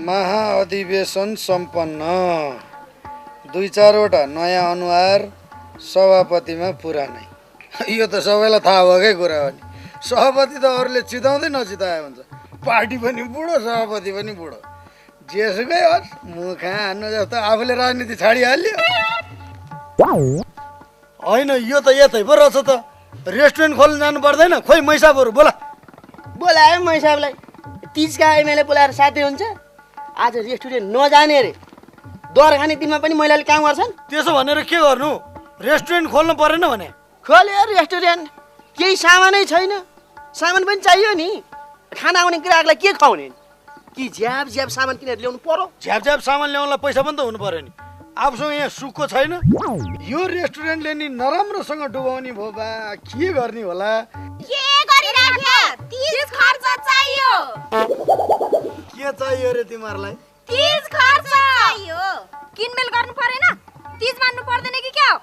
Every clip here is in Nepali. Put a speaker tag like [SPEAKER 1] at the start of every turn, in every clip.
[SPEAKER 1] महाअधिवेशन सम्पन्न। 2-4 नयाँ अनुहार सभापतिमा पुरानै। यो त सबैलाई थाहा भएकै कुरा हो नि। सभापति त अरूले चिताउँदै नचिताए हुन्छ। पार्टी पनि बुढो, सभापति पनि बुढो। जेसुकै होस्, मुखा हान्नु जस्तो आफूले राजनीति छाडिहाल्यो। होइन, यो त यतै पो रहेछ त। रेस्टुरेन्ट खोल्न जानु पर्दैन? खोइ मैसाबहरू बोला।
[SPEAKER 2] बोलायो मैसाबलाई। 30 का एमएलए बोलाएर साथै हुन्छ। आज रेस्टुरेन्ट नजाने रे। दर खाने दिनमा पनि महिलाले काम गर्छन्।
[SPEAKER 1] त्यसो भनेर के गर्नु? रेस्टुरेन्ट खोल्नु परेन भने?
[SPEAKER 2] खोल्यो रेस्टुरेन्ट। केही सामानै छैन। सामान पनि चाहियो नि। खाना आउने ग्राहकलाई के खुवाउने? कि झ्याप झ्याप सामान किनेर ल्याउनु पर्यो?
[SPEAKER 1] झ्याप झ्याप सामान ल्याउनलाई पैसा पनि त हुनु पर्यो नि। आफूसँग यहाँ सुखको छैन। यो रेस्टुरेन्टले नि नराम्रोसँग डुबाउने भयो बा। के गर्ने होला?
[SPEAKER 3] के गरिराख्यो? 30 खर्च चाहियो।
[SPEAKER 1] के चाहियो रे तिमीहरूलाई?
[SPEAKER 3] 30 खर्च चाहियो। किनमेल गर्नु परेन? 30 मान्नु पर्दैन कि क्या हो?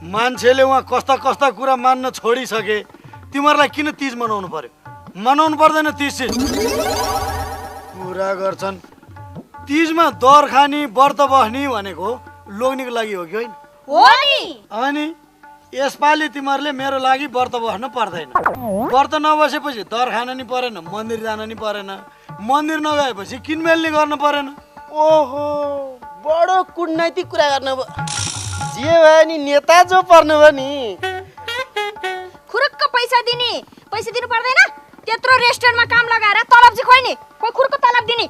[SPEAKER 1] मान्छेले उहाँ कस्ता कस्ता कुरा मान्न छोडिसके। तिमीहरूलाई किन 30 मनाउनु पर्यो? मनाउनु पर्दैन 30 कुरा गर्छन्। 30 मा दर खानी व्रत बस्ने भनेको लोग्नेको लागि हो कि होइन?
[SPEAKER 3] हो नि।
[SPEAKER 1] अनि यसपालि तिमीहरूले मेरो लागि व्रत बस्न पर्दैन। व्रत नबसेपछि दर खान नि परेन, मन्दिर जान नि परेन। मन्दिर नगएपछि किनमेल नि गर्न परेन।
[SPEAKER 2] ओहो, बडो कूटनैतिक कुरा गर्नुभयो। जे भयो नि, नेता जो पर्नुभयो नि।
[SPEAKER 3] खुरुक्क पैसा दिने। पैसा दिनु पर्दैन? त्यत्रो रेस्टुरेन्टमा काम लगाएर तलब चाहिँ खोइ नि। खोइ खुरुक्क तलब दिने।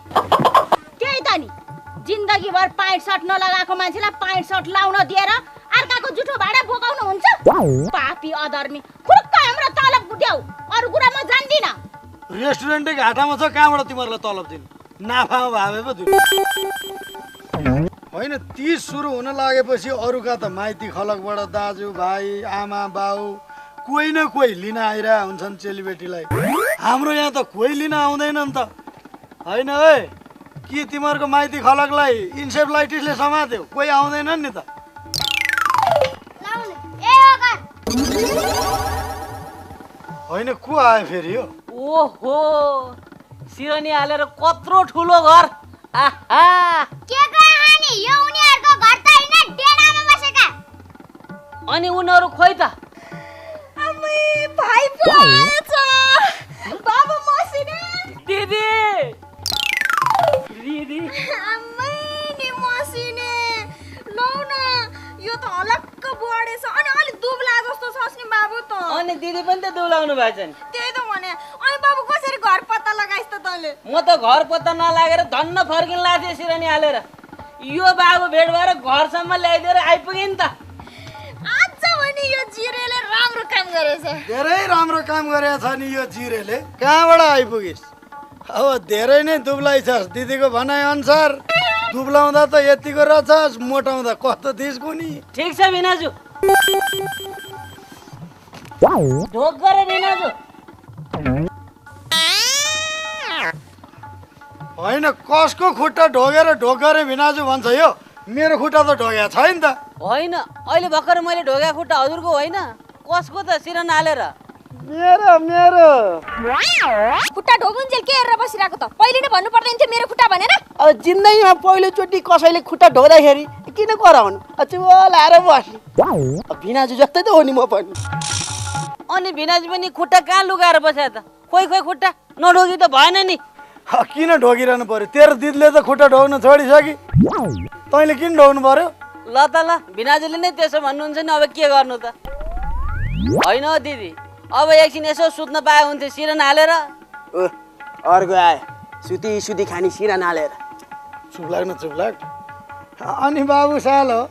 [SPEAKER 3] त्यही त नि। जिन्दगीभर पाइन्ट सर्ट नलगाएको मान्छेलाई पाइन्ट सर्ट लाउन दिएर अर्काको जुठो भाडा बोकाउनु हुन्छ? पापी अधर्मी। खुरुक्क हाम्रो तलब गुट्याउ। अरु कुरा म जान्दिन।
[SPEAKER 1] रेस्टुरेन्टै घाटामा छ, कहाँबाट तिमीहरूलाई तलब दिनु? नाफामा भावे पो दिनु। होइन, 30 सुरु हुन लागेपछि अरूका त माइती खलकबाट दाजु भाइ आमा बाउ कोही न कोही लिन आइरहेको हुन्छन् चेलीबेटीलाई। हाम्रो यहाँ त कोही लिन आउँदैनन् त। होइन है, के तिमीहरूको माइती खलकलाई इन्सेफ्लाइटिसले समात्यो? कोही आउँदैनन् नि त। होइन, को आयो फेरि यो?
[SPEAKER 4] ओहो, सिरनी हालेर कत्रो ठुलो घर। आहा,
[SPEAKER 3] के कहानी? यो उनीहरुको घर त हैन, डेरामा बसेका।
[SPEAKER 4] अनि उनीहरू खोइ त?
[SPEAKER 3] अम्मै, भाइ पो आएछ। बाबु मसिने।
[SPEAKER 4] दिदी दिदी
[SPEAKER 3] अम्मै नि मसिने। लौ न, यो त हलक्क बढेछ। अनि अलि दुब्ला जस्तो छस् नि बाबु त।
[SPEAKER 4] अनि दिदी पनि त दुलाउनु भएछ नि।
[SPEAKER 3] त्यही त भने। अनि बाबु कसरी घर पत्ता लगाइस् त तैले?
[SPEAKER 4] म त घर पत्ता नलागेर धन्न फर्किन लाग्थेँ सिरनी हालेर। यो बाबु भेट भएर घरसम्म ल्याइदिएर आइपुगे नि त।
[SPEAKER 3] आज भने यो जिरेले राम्रो काम गरेछ।
[SPEAKER 1] धेरै राम्रो काम गरेछ नि यो जिरेले। कहाँबाट आइपुगिस्? अब धेरै नै दुब्लाई छस्। दिदीको भनाइ अनुसार दुब्लाउँदा त यतिको रहेछस्, मोटाउँदा कस्तो थिस्को नि।
[SPEAKER 4] ठिक छ भिनाजु। ढोक गरे भिनाजु।
[SPEAKER 1] होइन, कसको खुट्टा ढोगेर ढोक गरे भिनाजु भन्छ यो? मेरो खुट्टा त ढोगेको छैन त।
[SPEAKER 4] होइन, अहिले भर्खर मैले ढोका खुट्टा हजुरको होइन, कसको त सिरन हालेर?
[SPEAKER 2] मेरो
[SPEAKER 3] खुट्टा ढोगुन्जेल के हेरेर बसिरहेको त? पहिले नै भन्नु पर्दैन थियो मेरो खुट्टा भनेर।
[SPEAKER 2] अब जिन्दगीमा पहिलोचोटि कसैले खुट्टा ढोक्दाखेरि किन कराउनु? चुप लाएर बस्नु। अब भिनाजु जस्तै त हो नि म पनि।
[SPEAKER 4] अनि भिनाजु पनि खुट्टा कहाँ लुगाएर बस्या त? खोइ खोइ खुट्टा नढोगी त भएन नि।
[SPEAKER 1] किन ढोगिरहनु पर्यो? तेरो दिदीले त खुट्टा ढोग्न छोडिसकि, तैँले किन ढोग्नु पर्यो?
[SPEAKER 4] ल त ल, भिनाजुले नै त्यसो भन्नुहुन्छ नि, अब के गर्नु त? होइन हो दिदी, अब एकछिन यसो सुत्न पाए हुन्थ्यो सिरन हालेर।
[SPEAKER 2] अर्को आयो सुती खानी सिरन हालेर।
[SPEAKER 1] चुप लाग्न चुप लाग। अनि बाबु सालो,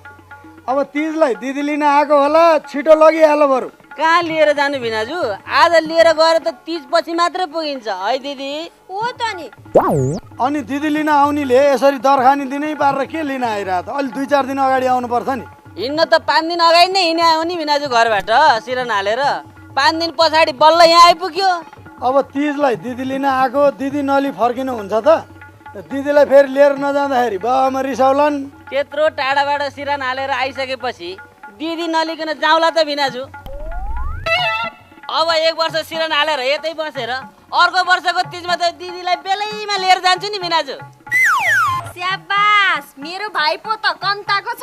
[SPEAKER 1] अब 30लाई दिदी लिन आएको होला, छिटो लगिहाल बरु।
[SPEAKER 4] कहाँ लिएर जानु भिनाजु? आज लिएर गएर त 30 पछि मात्रै पुगिन्छ है दिदी।
[SPEAKER 3] हो त नि।
[SPEAKER 1] अनि दिदी लिन आउनेले यसरी दरखानी दिनै पारेर के लिन आइरह त? अलि 2-4 दिन अगाडि आउनुपर्छ नि।
[SPEAKER 4] हिँड्न त 5 दिन अगाडि नै हिँडे आयो नि भिनाजु घरबाट सिरन हालेर। 5 दिन पछाडि बल्ल यहाँ आइपुग्यो।
[SPEAKER 1] अब 30लाई दिदी लिन आएको, दिदी नलि फर्किनु हुन्छ त? दिदीलाई फेरि लिएर नजाँदाखेरि बाबामा रिसाउलान्।
[SPEAKER 4] त्यत्रो टाढाबाट सिरन हालेर आइसकेपछि दिदी नलिकन जाउँला त भिनाजु? अब 1 वर्ष सिरन हालेर यतै बसेर अर्को वर्षको 30मा त दिदीलाई बेलैमा लिएर जान्छु नि भिनाजु।
[SPEAKER 3] स्याबास मेरो भाइपो त कन्ताको छ।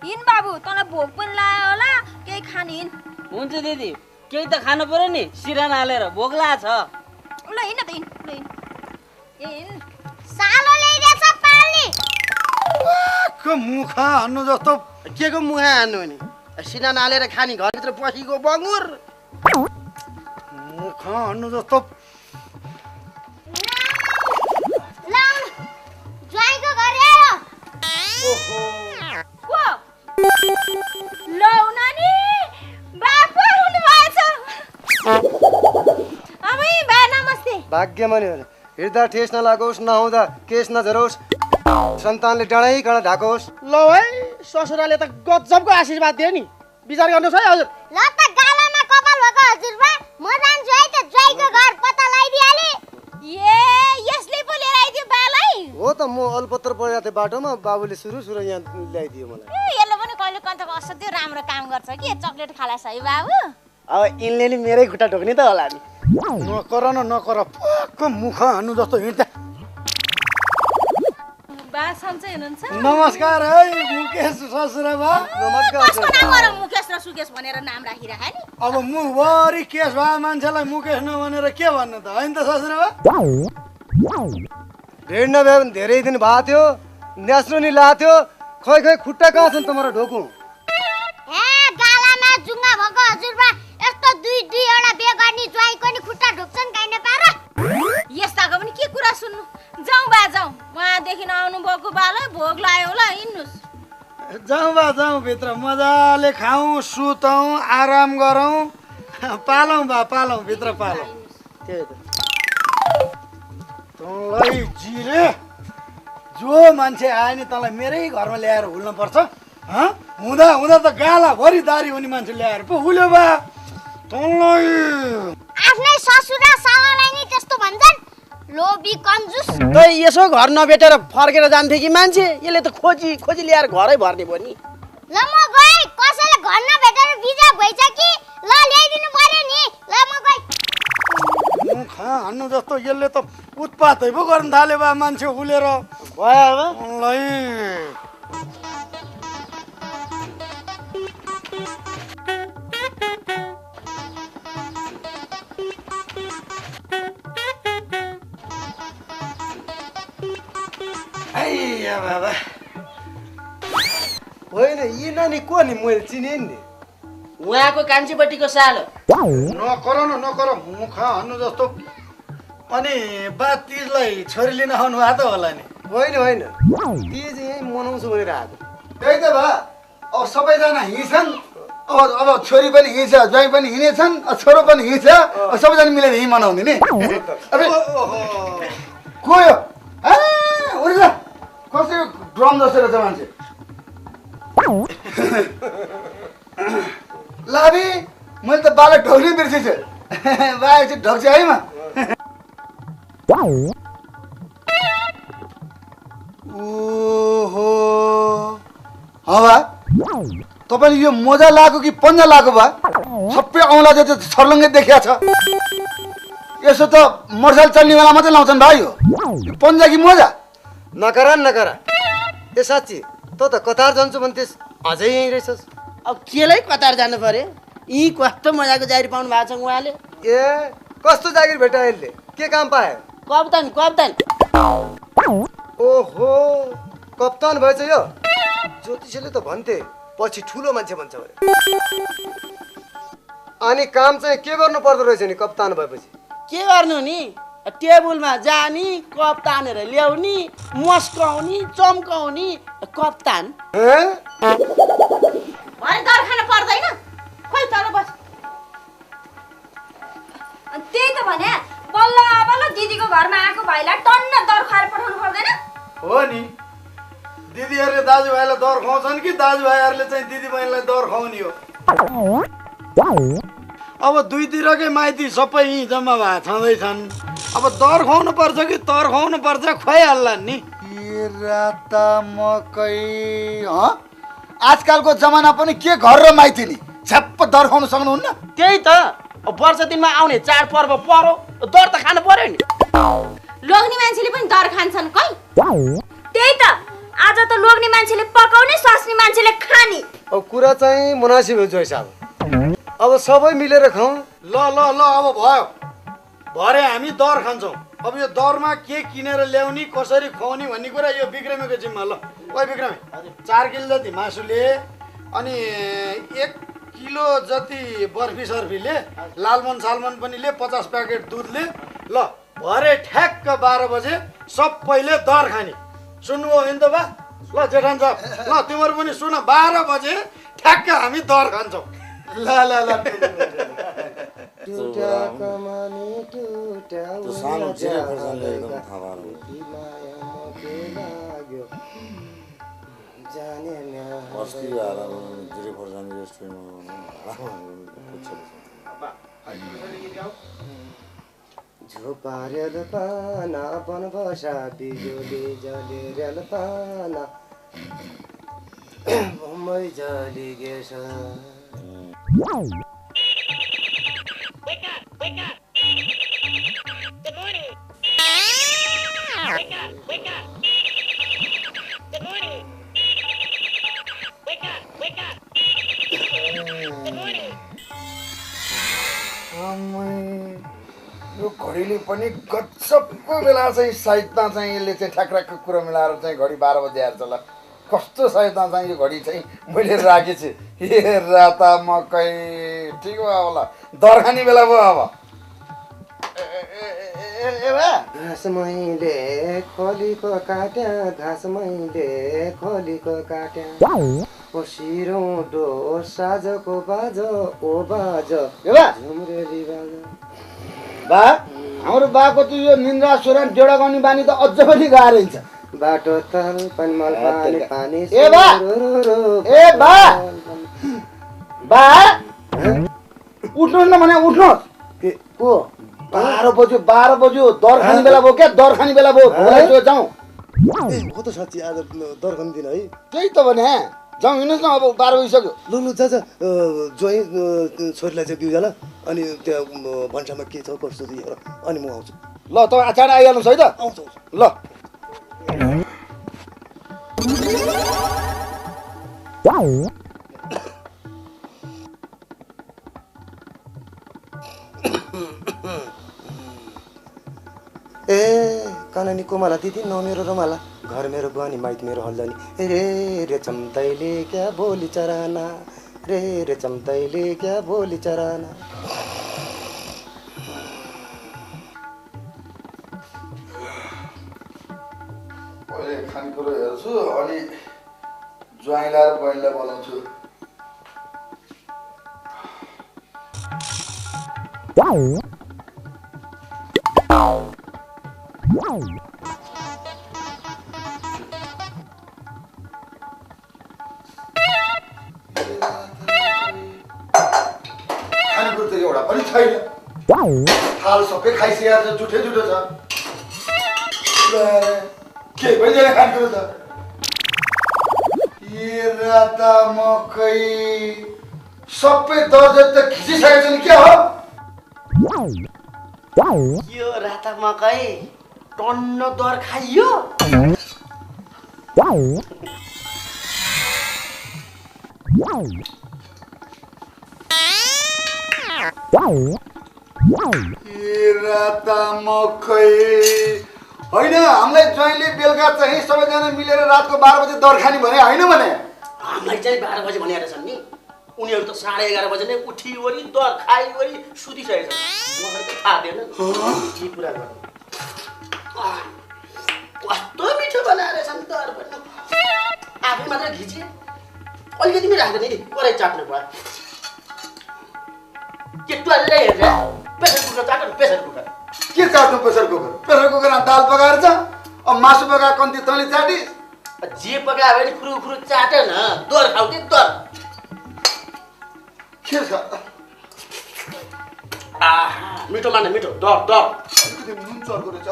[SPEAKER 3] हिँड बाबु, तँलाई भोक पनि लाग्यो होला, केही खाने हिँड।
[SPEAKER 4] हुन्छ दिदी, केही त खानु पर्यो नि, सिरान हालेर भोक लागेको छ।
[SPEAKER 3] ल हिँड त हिँड, ल हिँड। हिँड। सालो ल्याइदिएछ पाल्ने।
[SPEAKER 1] मुखा हान्नु जस्तो
[SPEAKER 2] के को मुहा हान्नु नि? सिना नालेर खानी घरभित्र पसेको बङ्गुर।
[SPEAKER 1] मुखा हान्नु जस्तो
[SPEAKER 3] ज्वाइँको घर आयो। को? लौ नानी, बापु आउनु भएछ। अमै बा नमस्ते।
[SPEAKER 5] भाग्यमानी हो हिँड्दा ठेस नलागोस्, नहुँदा केस नझरोस्, सन्तानले डाँडै काँडा ढाकोस्।
[SPEAKER 2] ल है, ससुराले त गजबको आशीर्वाद दियो नि। विचार गर्नुहोस् है हजुर।
[SPEAKER 3] ल त गालामा कपाल भएको हजुरबा, म जान्छु है त ज्वाइँको घर पत्ता लगाइदिहाले। ए यसले पो लिएर आइदियो बालाई।
[SPEAKER 5] हो त, म अलपत्र परेको थिएँ बाटोमा, बाबुले सुरु यहाँ ल्याइदियो मलाई।
[SPEAKER 3] यसले पनि कहिले कन्तको असाध्यै राम्रो काम गर्छ कि चक्लेट खालास है बाबु।
[SPEAKER 2] अब यिनले नि मेरै खुट्टा ढोक्ने त होला नि।
[SPEAKER 1] नकर न नकर, पक्क मुखा हान्नु जस्तो हिँड्दा।
[SPEAKER 3] बा सन्चै हुनुहुन्छ?
[SPEAKER 1] नमस्कार है मुकेश ससुराबा।
[SPEAKER 3] कसको नाम गर मुकेश र सुकेश भनेर नाम राखिराखे नि।
[SPEAKER 1] अब मुखभरि केस भए मान्छेलाई मुकेश नभनेर के भन्नु त, होइन त ससुराबा?
[SPEAKER 5] भेट नभ्यो भने धेरै दिन भएको थियो, न्यास्रो नि लाएको थियो। खै खै खुट्टा कहाँ छन् तुम्हारा ढोकु?
[SPEAKER 3] ए गालामा जुङ्गा भएको हजुरबा, यस्तो दुईवटा बिहे गर्ने ज्वाइँको नि खुट्टा ढोक्छन् काइन पार। यस्ताको पनि के कुरा सुन्नु। जाउँ बा जाउँ, उहाँदेखि आउनु भएको बालाई भोग लाग्यो होला, हिँड्नुहोस्।
[SPEAKER 1] जाउँ बा जाउँ, भित्र मजाले खाउँ सुतौँ आराम गरौँ, पालौँ बा पालौँ, भित्र पालौँ।
[SPEAKER 2] त्यही त।
[SPEAKER 1] तँलाई जिरे जो मान्छे आयो नि तँलाई मेरै घरमा ल्याएर हुल्नुपर्छ। हुँदा हुँदा त गालाभरि दारी हुने मान्छे ल्याएर पो हुल्यो बा तँलाई।
[SPEAKER 3] आफ्नै ससुरा सालालाई नि त्यस्तो भन्छन्, लोभी कन्जुस।
[SPEAKER 2] त यसो घर नभेटेर फर्केर जान्थे कि मान्छे? यसले त खोजी खोजी ल्याएर घरै भर्ने भयो नि।
[SPEAKER 3] ल म गएँ, कसैले घर नभेटेर बिजा भइछ कि, ल ल्याइदिनु पर्यो नि। ल म गएँ।
[SPEAKER 1] मुखा हान्नु जस्तो यसले त उत्पातै पो गर्न थाल्यो बा मान्छे हुलेर।
[SPEAKER 2] भयो अब।
[SPEAKER 1] तँलाई बाबा
[SPEAKER 5] होइन, यी नानी को नि? मैले चिने नि।
[SPEAKER 2] उहाँको कान्छीपट्टिको सालो।
[SPEAKER 1] नकर न नकर, मुखा हान्नु जस्तो। अनि बा तिजलाई छोरी लिन आउनु भएको त होला नि?
[SPEAKER 5] होइन होइन, तिज यहीँ मनाउँछु भनेर आएको।
[SPEAKER 1] त्यही त भा, अब सबैजना हिँड्छन्, अब छोरी पनि हिँड्छ, ज्वाइँ पनि हिँडेछन्, छोरो पनि हिँड्छ, सबैजना मिलेर हिँड मनाउने नि। को यो? कसरी ड्रम जस्तो रहेछ मान्छे? लाभी मैले त बालक ढोक्नै बिर्सेछु। बा एकछिन ढोक्छु है म। ओहो हवा, तपाईँले यो मोजा लगाएको कि पन्जा लगाएको बा? सबै औँला जति छर्लङ्गै देखिया छ। यसो त मोटरसाइकल चल्ने बेला मात्रै लाउँछन् भाइ। यो पन्जा कि मोजा?
[SPEAKER 5] नकरा नकरा, ए साँच्ची त कतार जान्छु भने त्यस अझै यहीँ रहेछस्।
[SPEAKER 2] अब केलाई कतार जानु पर्यो? यी कस्तो मजाको जागिर पाउनु भएको छ उहाँले।
[SPEAKER 5] ए कस्तो जागिर भेटायो यसले? के काम पायो?
[SPEAKER 2] कप्तान कप्तान।
[SPEAKER 5] ओहो, कप्तान भएछ यो? ज्योतिषले त भन्थे पछि ठुलो मान्छे भन्छ भने। अनि काम चाहिँ के गर्नु पर्दो रहेछ नि कप्तान भएपछि?
[SPEAKER 2] के गर्नु नि? टेबलमा जानी, कप तानेर ल्याउने, मस्काउने, चम्काउने कप्तान।
[SPEAKER 3] भने दर खान पर्दैन, खोइ तर बस। त्यही त भने, बल्ल बल्ल दिदीको घरमा आएको भाइलाई टन्न दर खाएर पठाउनु पर्दैन?
[SPEAKER 1] हो नि, दिदीहरूले दाजुभाइलाई दर खुवाउँछन् कि दाजुभाइहरूले चाहिँ दिदीबहिनीलाई दर खुवाउने हो? अब दुईतिरकै माइती सबै यहीँ जम्मा भए छँदैछन्। अब दर खुवाउनु पर्छ कि तर खुवाउनु पर्छ, खुवाइहाल्ला नि। राता मकै आजकलको जमाना पनि के घर र माइती नि झ्याप्प दर खुवाउनु सक्नुहुन्न?
[SPEAKER 2] त्यही त, वर्ष दिनमा आउने चाडपर्व पर्यो, दर त खानु पर्यो नि।
[SPEAKER 3] लोग्ने मान्छेले पनि दर खान्छन्, खै त लोग्ने मान्छेले पकाउने स्वास्नी मान्छेले खाने।
[SPEAKER 5] अब कुरा चाहिँ मुनासिब हो जोइ साहब। अब सबै मिलेर खाउँ।
[SPEAKER 1] ल ल ल अब भयो। भरे हामी दर खान्छौँ। अब यो दरमा के किनेर ल्याउने कसरी खुवाउने भन्ने कुरा यो बिग्रेमीको जिम्मा। ल ओइ बिग्रेमी 4 किलो जति मासुले अनि 1 किलो जति बर्फी सर्फीले लालमन सालमन पनि ले 50 प्याकेट दुधले। ल भरे ठ्याक्क 12 बजे सबैले दर खाने। सुन्नुभयो नि त बा? ल जेठान साहब ल तिमीहरू पनि सुन 12 बजे ठ्याक्क हामी दर खान्छौँ। ल ल ल
[SPEAKER 5] टुटा कमानी टुटा
[SPEAKER 6] सानो जिरे खोर्सानीले एकदम थाहा भएन। अस्ति आएर जिरे खोर्सानी रेस्टुरेन्टमा
[SPEAKER 5] झोपारेल पाना बन बसा बिजुली जलेरेल पाना बम्बई जली गेछ।
[SPEAKER 6] यो घडीले पनि गजबको बेला चाहिँ साइडमा चाहिँ यसले चाहिँ ठ्याक्राक्क कुरो मिलाएर चाहिँ घडी 12 बजे आएर ल कस्तो साइडमा चाहिँ यो घडी चाहिँ मैले राखेछु। ए राता मकै ठिक भयो अब ल दरखानी बेला भयो अब।
[SPEAKER 5] घाँस मैले खोलीको काट्या घाँस मैले खोलीको काट्या पसिरौँ डो साजको बाजो ओ बाजो झुम्रेली बाजो।
[SPEAKER 6] बा हाम्रो बाको त यो निन्द्रा सुरन डेढा गाउने बानी त अझ पनि गाह्रो हुन्छ।
[SPEAKER 5] बाटो तल पनमल पानी पानी
[SPEAKER 6] ए बा ए बा बा उठ्नु न भने उठ्नु
[SPEAKER 5] को
[SPEAKER 6] 12 बज्यो दर खाने बेला भयो क्या दर खाने बेला भयो भोलि जाउँ।
[SPEAKER 5] हो त साँच्ची आज दर्खन दिन है।
[SPEAKER 6] त्यही त भने जाउँ हिँड्नुहोस् न अब 12 बजिसक्यो।
[SPEAKER 5] लु लु जा जोइ छोरीलाई चाहिँ बिउजा ल अनि त्यहाँ भन्सामा के छ कसो छ हेर अनि म आउँछु।
[SPEAKER 6] ल तपाईँ अचानक आइहाल्नुहोस् है त।
[SPEAKER 5] आउँछु
[SPEAKER 6] ल
[SPEAKER 5] ए कानानी कोमाला दिदी न मेरो रमाला घर मेरो बुहानी माइत मेरो हल्दानी रे रे चम्दैले क्या बोली चराना रे रे चम्दैले क्या बोली चराना।
[SPEAKER 6] पहिले खानेकुरो हेर्छु अनि ज्वाइँलाई र बहिनीलाई बोलाउँछु। खानेकुरो त एउटा पनि छैन। थाल सबै खाइसकेको छ जुठै जुठो छ। के भइदिएन खानेकुरो त। ए राता मकै सबै दर्जन त खिचिसकेको छ नि के हो?
[SPEAKER 2] यो राता मकै टन्न दर खाइयो।
[SPEAKER 6] ए राता मकै होइन हामीलाई ज्वाइँले बेलुका चाहिँ सबैजना मिलेर रातको 12 बजे दर खाने भने होइन भने
[SPEAKER 2] हामीलाई चाहिँ 12 बजे भनेर छन् नि। उनीहरू त 11:30 बजे नै उठिवरी दर खाइवरी सुतिसकेको छ। मलाई त थाहा थिएन के कुरा गर्नु। कस्तो मिठो बनाएर छन् दर पनि आफै मात्र घिचे अलिकति पनि राख्दैन नि पुरै चाट्नु पर्यो। के टुवाले हेर्छ प्रेसर कुकर चाट्नु प्रेसर कुकर
[SPEAKER 6] के चाट्नु प्रेसर कुकर? प्रेसर कुकरमा दाल पकाएर छ अब मासु पकाएर कन्ती तैँले चाटिस्।
[SPEAKER 2] जे पकायो भने खुरु खुरु चाट न दर खाऊ के दर।
[SPEAKER 6] के छ?
[SPEAKER 2] मिठो मान्न मिठो दर दर।
[SPEAKER 6] अलिकति नुन चर्को रहेछ।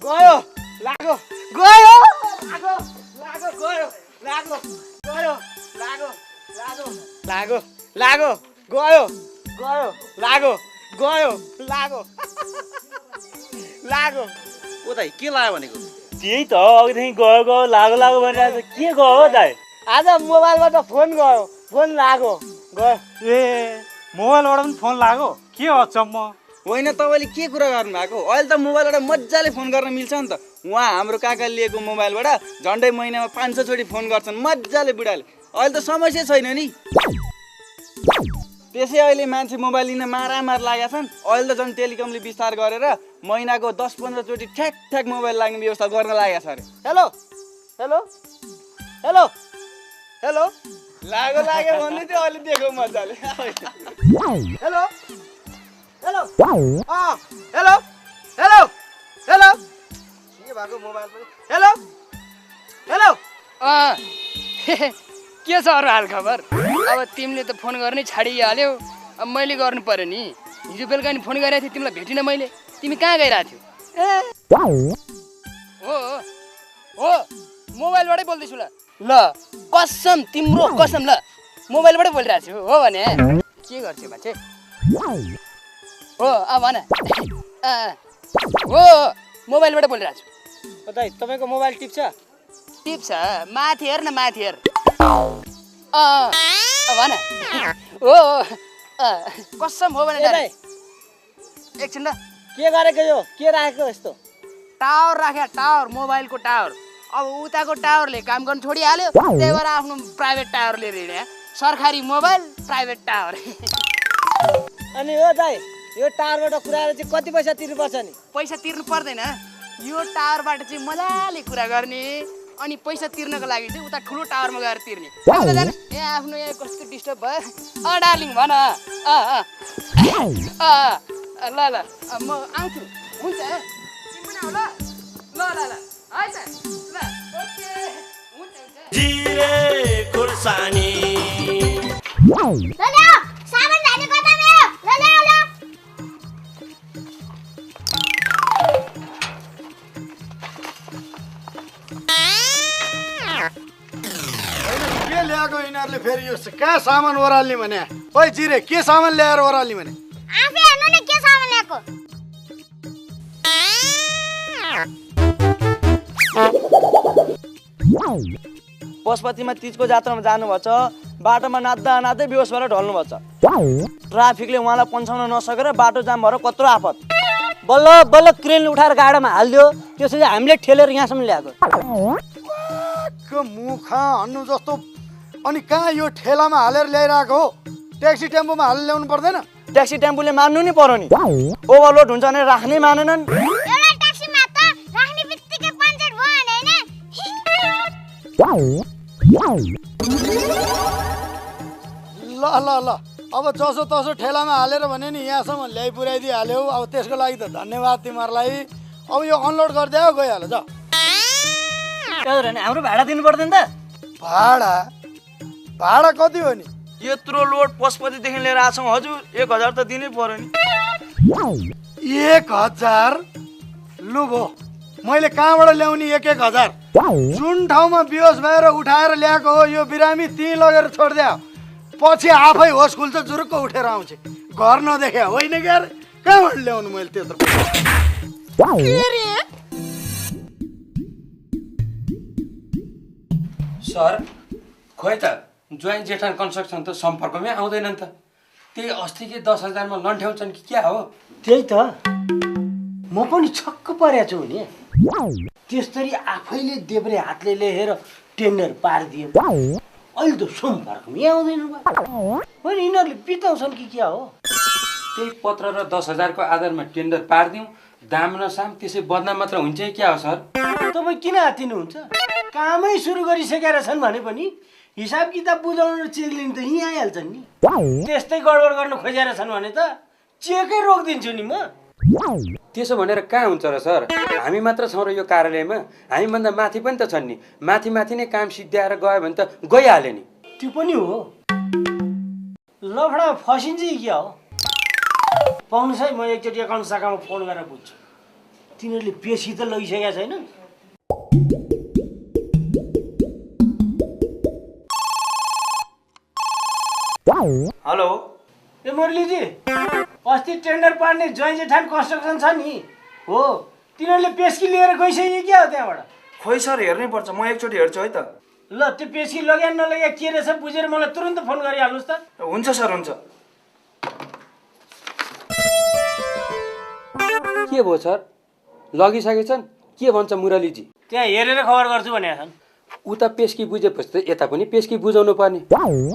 [SPEAKER 2] गयो लाग्यो गयो लाग्यो लाग्यो गयो लाग्यो गयो लाग्यो लाग्यो लाग्यो लाग्यो गयो गयो लाग्यो गयो लाग्यो लाग्यो
[SPEAKER 7] उता के लाग्यो भनेको
[SPEAKER 8] त्यही त अघिदेखि गयो गयो लाग्यो लाग्यो भनिरहेको छ के गयो हो दाइ
[SPEAKER 2] आज मोबाइलबाट फोन गयो फोन लाग्यो गयो
[SPEAKER 8] ए मोबाइलबाट पनि फोन लाग्यो के अचम्म
[SPEAKER 7] होइन तपाईँले के कुरा गर्नुभएको अहिले त मोबाइलबाट मजाले फोन गर्न मिल्छ नि त उहाँ हाम्रो काकाले लिएको मोबाइलबाट झन्डै महिनामा 500 चोटि फोन गर्छन् मजाले बुढाले अहिले त समस्या छैन नि त्यसै अहिले मान्छे मोबाइल लिन मारामार लागेका छन् अहिले त झन् टेलिकमले विस्तार गरेर महिनाको 10-15 चोटि ठ्याक ठ्याक मोबाइल लाग्ने व्यवस्था गर्न लागेको छ अरे
[SPEAKER 2] हेलो हेलो हेलो हेलो
[SPEAKER 7] लाग्यो भन्दै थियो अहिले देखो मजाले
[SPEAKER 2] hello hello hello hello hello के भएको मोबाइल पनि हेलो हेलो
[SPEAKER 9] के छ अरू हाल खबर अब तिमीले त फोन गर्नै छाडिहाल्यौ अब मैले गर्नु पर्यो नि हिजो बेलुका नि फोन गरिरहेको थिएँ तिमीलाई भेटिनँ मैले तिमी कहाँ गइरहेको थियौ हो हो मोबाइलबाटै बोल्दैछु ल ल कसम तिम्रो कसम ल मोबाइलबाटै बोलिरहेको छु हो भने के गर्छु मान्छे हो भन हो मोबाइलबाटै बोलिरहेको छु
[SPEAKER 2] दाइ तपाईँको मोबाइल
[SPEAKER 9] टिप्छ माथि हेर न माथि हेर भन हो कसम हो भने एकछिन ल
[SPEAKER 2] के गरेको यो के राखेको यस्तो
[SPEAKER 9] टावर राख्या टावर मोबाइलको टावर अब उताको टावरले काम गर्नु छोडिहाल्यो त्यही भएर आफ्नो प्राइभेट टावर लिएर हिँड्या सरकारी मोबाइल प्राइभेट टावर
[SPEAKER 2] अनि हो दाइ यो टावरबाट कुराएर चाहिँ कति पैसा तिर्नुपर्छ नि
[SPEAKER 9] पैसा तिर्नु पर्दैन यो टावरबाट चाहिँ मजाले कुरा गर्ने अनि पैसा तिर्नको लागि चाहिँ उता ठुलो टावरमा गएर तिर्ने ए आफ्नो यहाँ कस्तो डिस्टर्ब भयो डार्लिङ भन ल ल म आउँछु हुन्छ तिमी पनि आऊ ल ल ल ल है त ल ओके हुन्छ हुन्छ
[SPEAKER 8] जिरे खुर्सानी
[SPEAKER 3] ल सामान जाने कता मेरो ल ल
[SPEAKER 1] के ल्याएको यिनीहरूले फेरि यो कहाँ सामान ओह्राल्ने भने ओइ जिरे के सामान ल्याएर ओह्राल्ने भने
[SPEAKER 3] आफै हेर्नु नि के सामान ल्याएको
[SPEAKER 7] पशुपतिमा तिजको जात्रामा जानुभएछ बाटोमा नाच्दा नाच्दै बेहोस भएर ढल्नुभएछ ट्राफिकले उहाँलाई पन्छाउन नसकेर बाटो जाम भएर कत्रो आफत
[SPEAKER 2] बल्ल बल्ल क्रेन उठाएर गाडामा हालिदियो त्यसपछि हामीले ठेलेर यहाँसम्म ल्याएको
[SPEAKER 1] मुखा हन्नु जस्तो अनि कहाँ यो ठेलामा हालेर ल्याइरहेको हो ट्याक्सी टेम्पोमा हालेर ल्याउनु पर्दैन
[SPEAKER 7] ट्याक्सी टेम्पोले मान्नु नि पर्यो नि ओभरलोड हुन्छ भने राख्नै मानेनन्
[SPEAKER 3] एउटा ट्याक्सीमा त राख्ने बित्तिकै पञ्चर भयो
[SPEAKER 1] ल ल ल अब जसो तसो ठेलामा हालेर भने नि यहाँसम्म ल्याइ पुर्याइदिइ हाल्यौ अब त्यसको लागि त धन्यवाद तिमीहरूलाई अब यो अनलोड गरिदियो गइहाल्यो जा
[SPEAKER 2] हाम्रो भाडा दिनु पर्दैन त
[SPEAKER 1] भाडा भाडा कति हो नि
[SPEAKER 7] यत्रो लोड पशुपतिदेखि लिएर आछौँ हजुर 1000 त दिनै पर्यो नि
[SPEAKER 1] 1000 लु भो मैले कहाँबाट ल्याउने 1000 जुन ठाउँमा बेहोस भएर उठाएर ल्याएको हो यो बिरामी त्यहीँ लगेर छोडिदियो पछि आफै होस खुल्छ जुरुक्क उठेर आउँछ घर नदेखे होइन क्यारे कहाँबाट ल्याउनु मैले त्यत्रो
[SPEAKER 10] सर खोइ त ज्वाइन जेठान कन्स्ट्रक्सन त सम्पर्कमै आउँदैनन् त त्यही अस्तिकै 10,000 मा लन्ठ्याउँछन् कि क्या हो
[SPEAKER 2] त्यही त म पनि छक्क परेको छु नि त्यसरी आफैले देब्रे हातले लेखेर टेन्डर पारिदियो अहिले त सम्पर्कमै आउँदैन होइन यिनीहरूले बिताउँछन् कि क्या हो
[SPEAKER 10] त्यही पत्र र 10,000 को आधारमा टेन्डर पारिदिउँ दाम नसाम त्यसै बदनाम मात्र हुन्छ कि क्या हो सर
[SPEAKER 2] तपाईँ किन हातिनुहुन्छ कामै सुरु गरिसकेका रहेछन् भने पनि हिसाब किताब बुझाउनु र चेक लिनु त यहीँ आइहाल्छन् नि त्यस्तै गडबड गर्न खोजेर छन् भने त चेकै रोकिदिन्छु नि म
[SPEAKER 10] त्यसो भनेर कहाँ हुन्छ र सर हामी मात्र छौँ र यो कार्यालयमा हामीभन्दा माथि पनि त छन् नि माथि माथि नै काम सिद्ध्याएर गयो भने त गइहाल्यो नि
[SPEAKER 2] त्यो पनि हो लफडा फसिन्छ कि क्या हो पाउनुहोस् है म एकचोटि एकाउन्ट शाखामा फोन गरेर बुझ्छु तिनीहरूले पेसी त लगिसकेका छैन।
[SPEAKER 7] हेलो
[SPEAKER 2] ए मुरलीजी, अस्ति टेन्डर पार्ने जय जेठान कन्स्ट्रक्सन छ नि, हो तिनीहरूले पेस्की लिएर गइसक्यो क्या हो त्यहाँबाट?
[SPEAKER 7] खोइ सर हेर्नै पर्छ, म एकचोटि हेर्छु है त।
[SPEAKER 2] ल त्यो पेस्की लग्या नलग्या के रहेछ बुझेर मलाई तुरन्त फोन गरिहाल्नुहोस् त।
[SPEAKER 7] हुन्छ सर, हुन्छ।
[SPEAKER 10] के भयो सर, लगिसकेछन्? के भन्छ मुरलीजी?
[SPEAKER 2] त्यहाँ हेरेर खबर गर्छु भनेका छन्।
[SPEAKER 10] उता पेस्की बुझेपछि त यता पनि पेस्की बुझाउनु पर्ने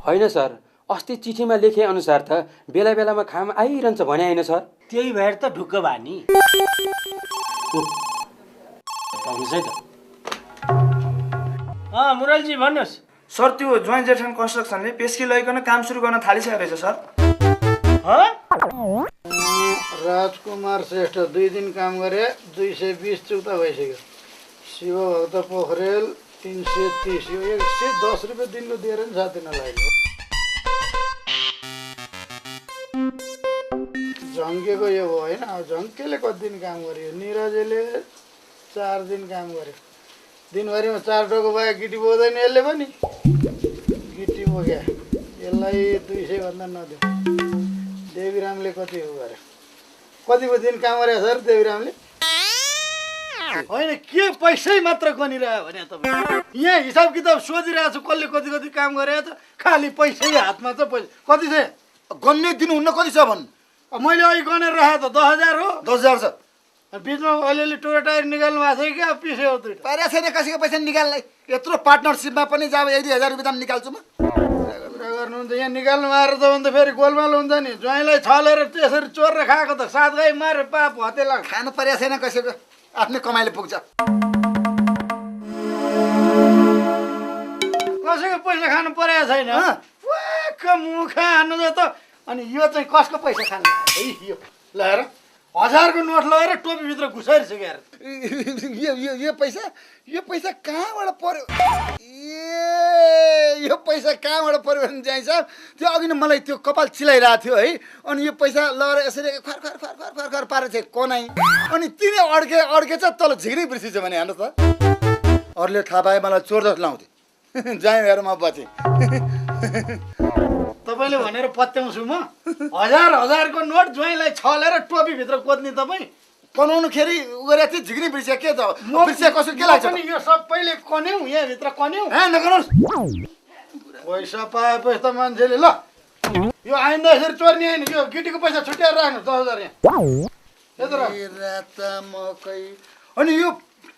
[SPEAKER 10] होइन सर? अस्ति चिठीमा लेखे अनुसार त बेला बेलामा खाम आइरहन्छ भने होइन सर?
[SPEAKER 2] त्यही भएर त ढुक्क भए नि। भन्नुहोस् है त। मुरलीजी भन्नुहोस्।
[SPEAKER 7] सर त्यो जोइन्ट जेठान कन्स्ट्रक्सनले पेस्की लगिकन काम सुरु गर्न थालिसकेको रहेछ सर।
[SPEAKER 1] राजकुमार श्रेष्ठ 2 दिन काम गरे 220 चुक्ता भइसक्यो। शिवभक्त पोखरेल 330, यो 110 रुपियाँ दिनको दिएर नि साथी नलाग्यो। झङ्केको यो हो होइन। अब झङ्केले कति दिन काम गर्यो? निरजले 4 दिन काम गर्यो। दिनभरिमा 4 टोको भयो, गिटी बोक्दैन यसले पनि। गिटी बोक्या यसलाई 200 भन्दा नदियो। देवीरामले कति हो गर्यो? कति दिन काम गरे सर देवीरामले? होइन के पैसै मात्र गनिरह्यो भने तपाईँ यहाँ हिसाब किताब सोधिरहेको छु कसले कति कति काम गरे त? खालि पैसै हातमा छ। पैसा कति छ?
[SPEAKER 6] गन्ने दिनुहुन्न, कति छ भन्नु?
[SPEAKER 1] मैले अहिले गनेर राखेँ त 10,000 हो।
[SPEAKER 6] 10,000 छ।
[SPEAKER 1] बिचमा अलिअलि टोयो टायर निकाल्नु भएको छ क्या? पिस्यो हो दुईटा।
[SPEAKER 6] पारेको छैन कसैको पैसा निकाल्नै। यत्रो पार्टनरसिपमा पनि जब 1-2 हजार रुपियाँ दाम निकाल्छु म।
[SPEAKER 1] गर्नुहुन्छ यहाँ निकाल्नु मारेर त भने त फेरि गोलमाल हुन्छ नि। ज्वाइँलाई छलेर त्यसरी चोरेर खाएको त 7 गाई मारे पाप हत्या लाग्छ।
[SPEAKER 6] खानु परेको छैन कसैको, आफ्नै कमाइले पुग्छ।
[SPEAKER 1] कसैको पैसा खानु परेको छैन। मुखा हान्नु त। अनि यो चाहिँ कसको पैसा खानु है? यो लगाएर 1000 को नोट लगेर टोपीभित्र घुसाइसक्यो।
[SPEAKER 6] यो पैसा कहाँबाट पर्यो? यो पैसा कहाँबाट पर्यो भने चाहिँ साहब त्यो अघि नै मलाई त्यो कपाल चिलाइरहेको थियो है। अनि यो पैसा लगेर यसरी खर खर खर खर खर खर पारेको थियो कोनाइ। अनि तिनी अड्केछ तल झिग्री बिर्सिछ भने हेर्नु त। अरूले थाहा पाए मलाई चोर जस्तो लाउँथे। जाँ हेर म बचेँ।
[SPEAKER 1] तपाईँले भनेर पत्याउँछु म? 1000 को नोट ज्वाइँलाई छलेर टोपीभित्र कोद्ने तपाईँ?
[SPEAKER 6] बनाउनु खेरि उ गरेको थियो झिग्री बिर्सिया के त? बिर्सिया कसो के लाग्छ?
[SPEAKER 1] पनि यो सबैले कन्यौ यहाँभित्र कन्यौ।
[SPEAKER 6] नगर्नुहोस्।
[SPEAKER 1] पैसा पाएपछि त मान्छेले ल यो आइन्दा यसरी चोर्ने होइन। यो गिटीको पैसा छुट्याएर राख्नु 10,000 यहाँ।
[SPEAKER 6] अनि यो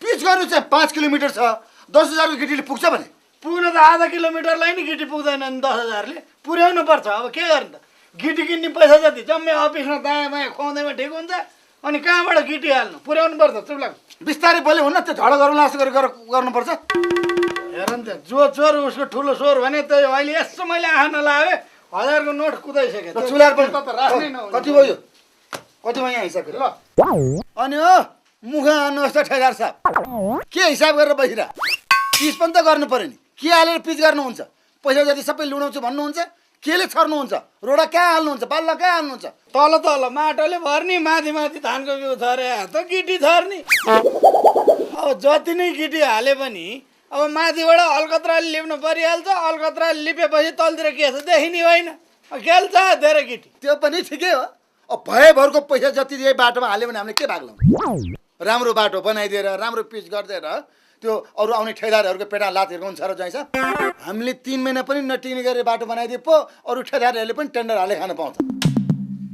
[SPEAKER 6] पिच गर्नु चाहिँ 5 किलोमिटर छ। 10,000 को गिटीले पुग्छ भने?
[SPEAKER 1] पुग्न त आधा किलोमिटरलाई नि गिटी पुग्दैन नि 10,000 ले। पुर्याउनु पर्छ। अब के गर्नु त? गिटी किन्ने पैसा जति जम्मै अफिसमा दायाँ बायाँ खुवाउँदैमा ठिक हुन्छ। अनि कहाँबाट गिटी हाल्नु? पुर्याउनु पर्छ। चुप लाग्छ।
[SPEAKER 6] बिस्तारै बोल्यो हुन्न, त्यो झगडा गरौँ जस्तो गर्नुपर्छ।
[SPEAKER 1] हेर नि त, जो चोर उसको ठुलो चोर भने त्यही हो। अहिले यसो मैले आँखा नलागे 1000 को नोट कुदाइसकेँ।
[SPEAKER 6] चुलार पनि
[SPEAKER 1] राख्नै नहुने।
[SPEAKER 6] कति भयो? कति भयो यहाँ हिसाब ल? अनि हो मुखा हान्नुहोस् त ठेगार साहब। के हिसाब गरेर बसिरह? पिच पनि त गर्नु पर्यो नि। के हालेर पिच गर्नुहुन्छ? पैसा जति सबै लुनाउँछु भन्नुहुन्छ। केले छर्नुहुन्छ? रोडा कहाँ हाल्नुहुन्छ? बाल्ला कहाँ हाल्नुहुन्छ?
[SPEAKER 1] तल तल माटोले भर्ने, माथि माथि धानको बिउ छरे त गिटी छर्ने। अब जति नै गिटी हाले पनि अब माथिबाट अलकत्राले लिप्नु परिहाल्छ। अलकत्राले लिपेपछि तलतिर के छ देखिने होइन। खेल्छ धेरै गिटी।
[SPEAKER 6] त्यो पनि ठिकै हो। अब भएभरको पैसा जति यही बाटोमा हाल्यो भने हामीले के भाग लाउँछ? राम्रो बाटो बनाइदिएर राम्रो पिच गरिदिएर त्यो अरू आउने ठेदारहरूको पेटा लात हिर्काउँछ र जान्छ। हामीले 3 महिना पनि नटिक्ने गरी बाटो बनाइदिए पो अरू ठेदारहरूले पनि टेन्डर हाले खान पाउँछ।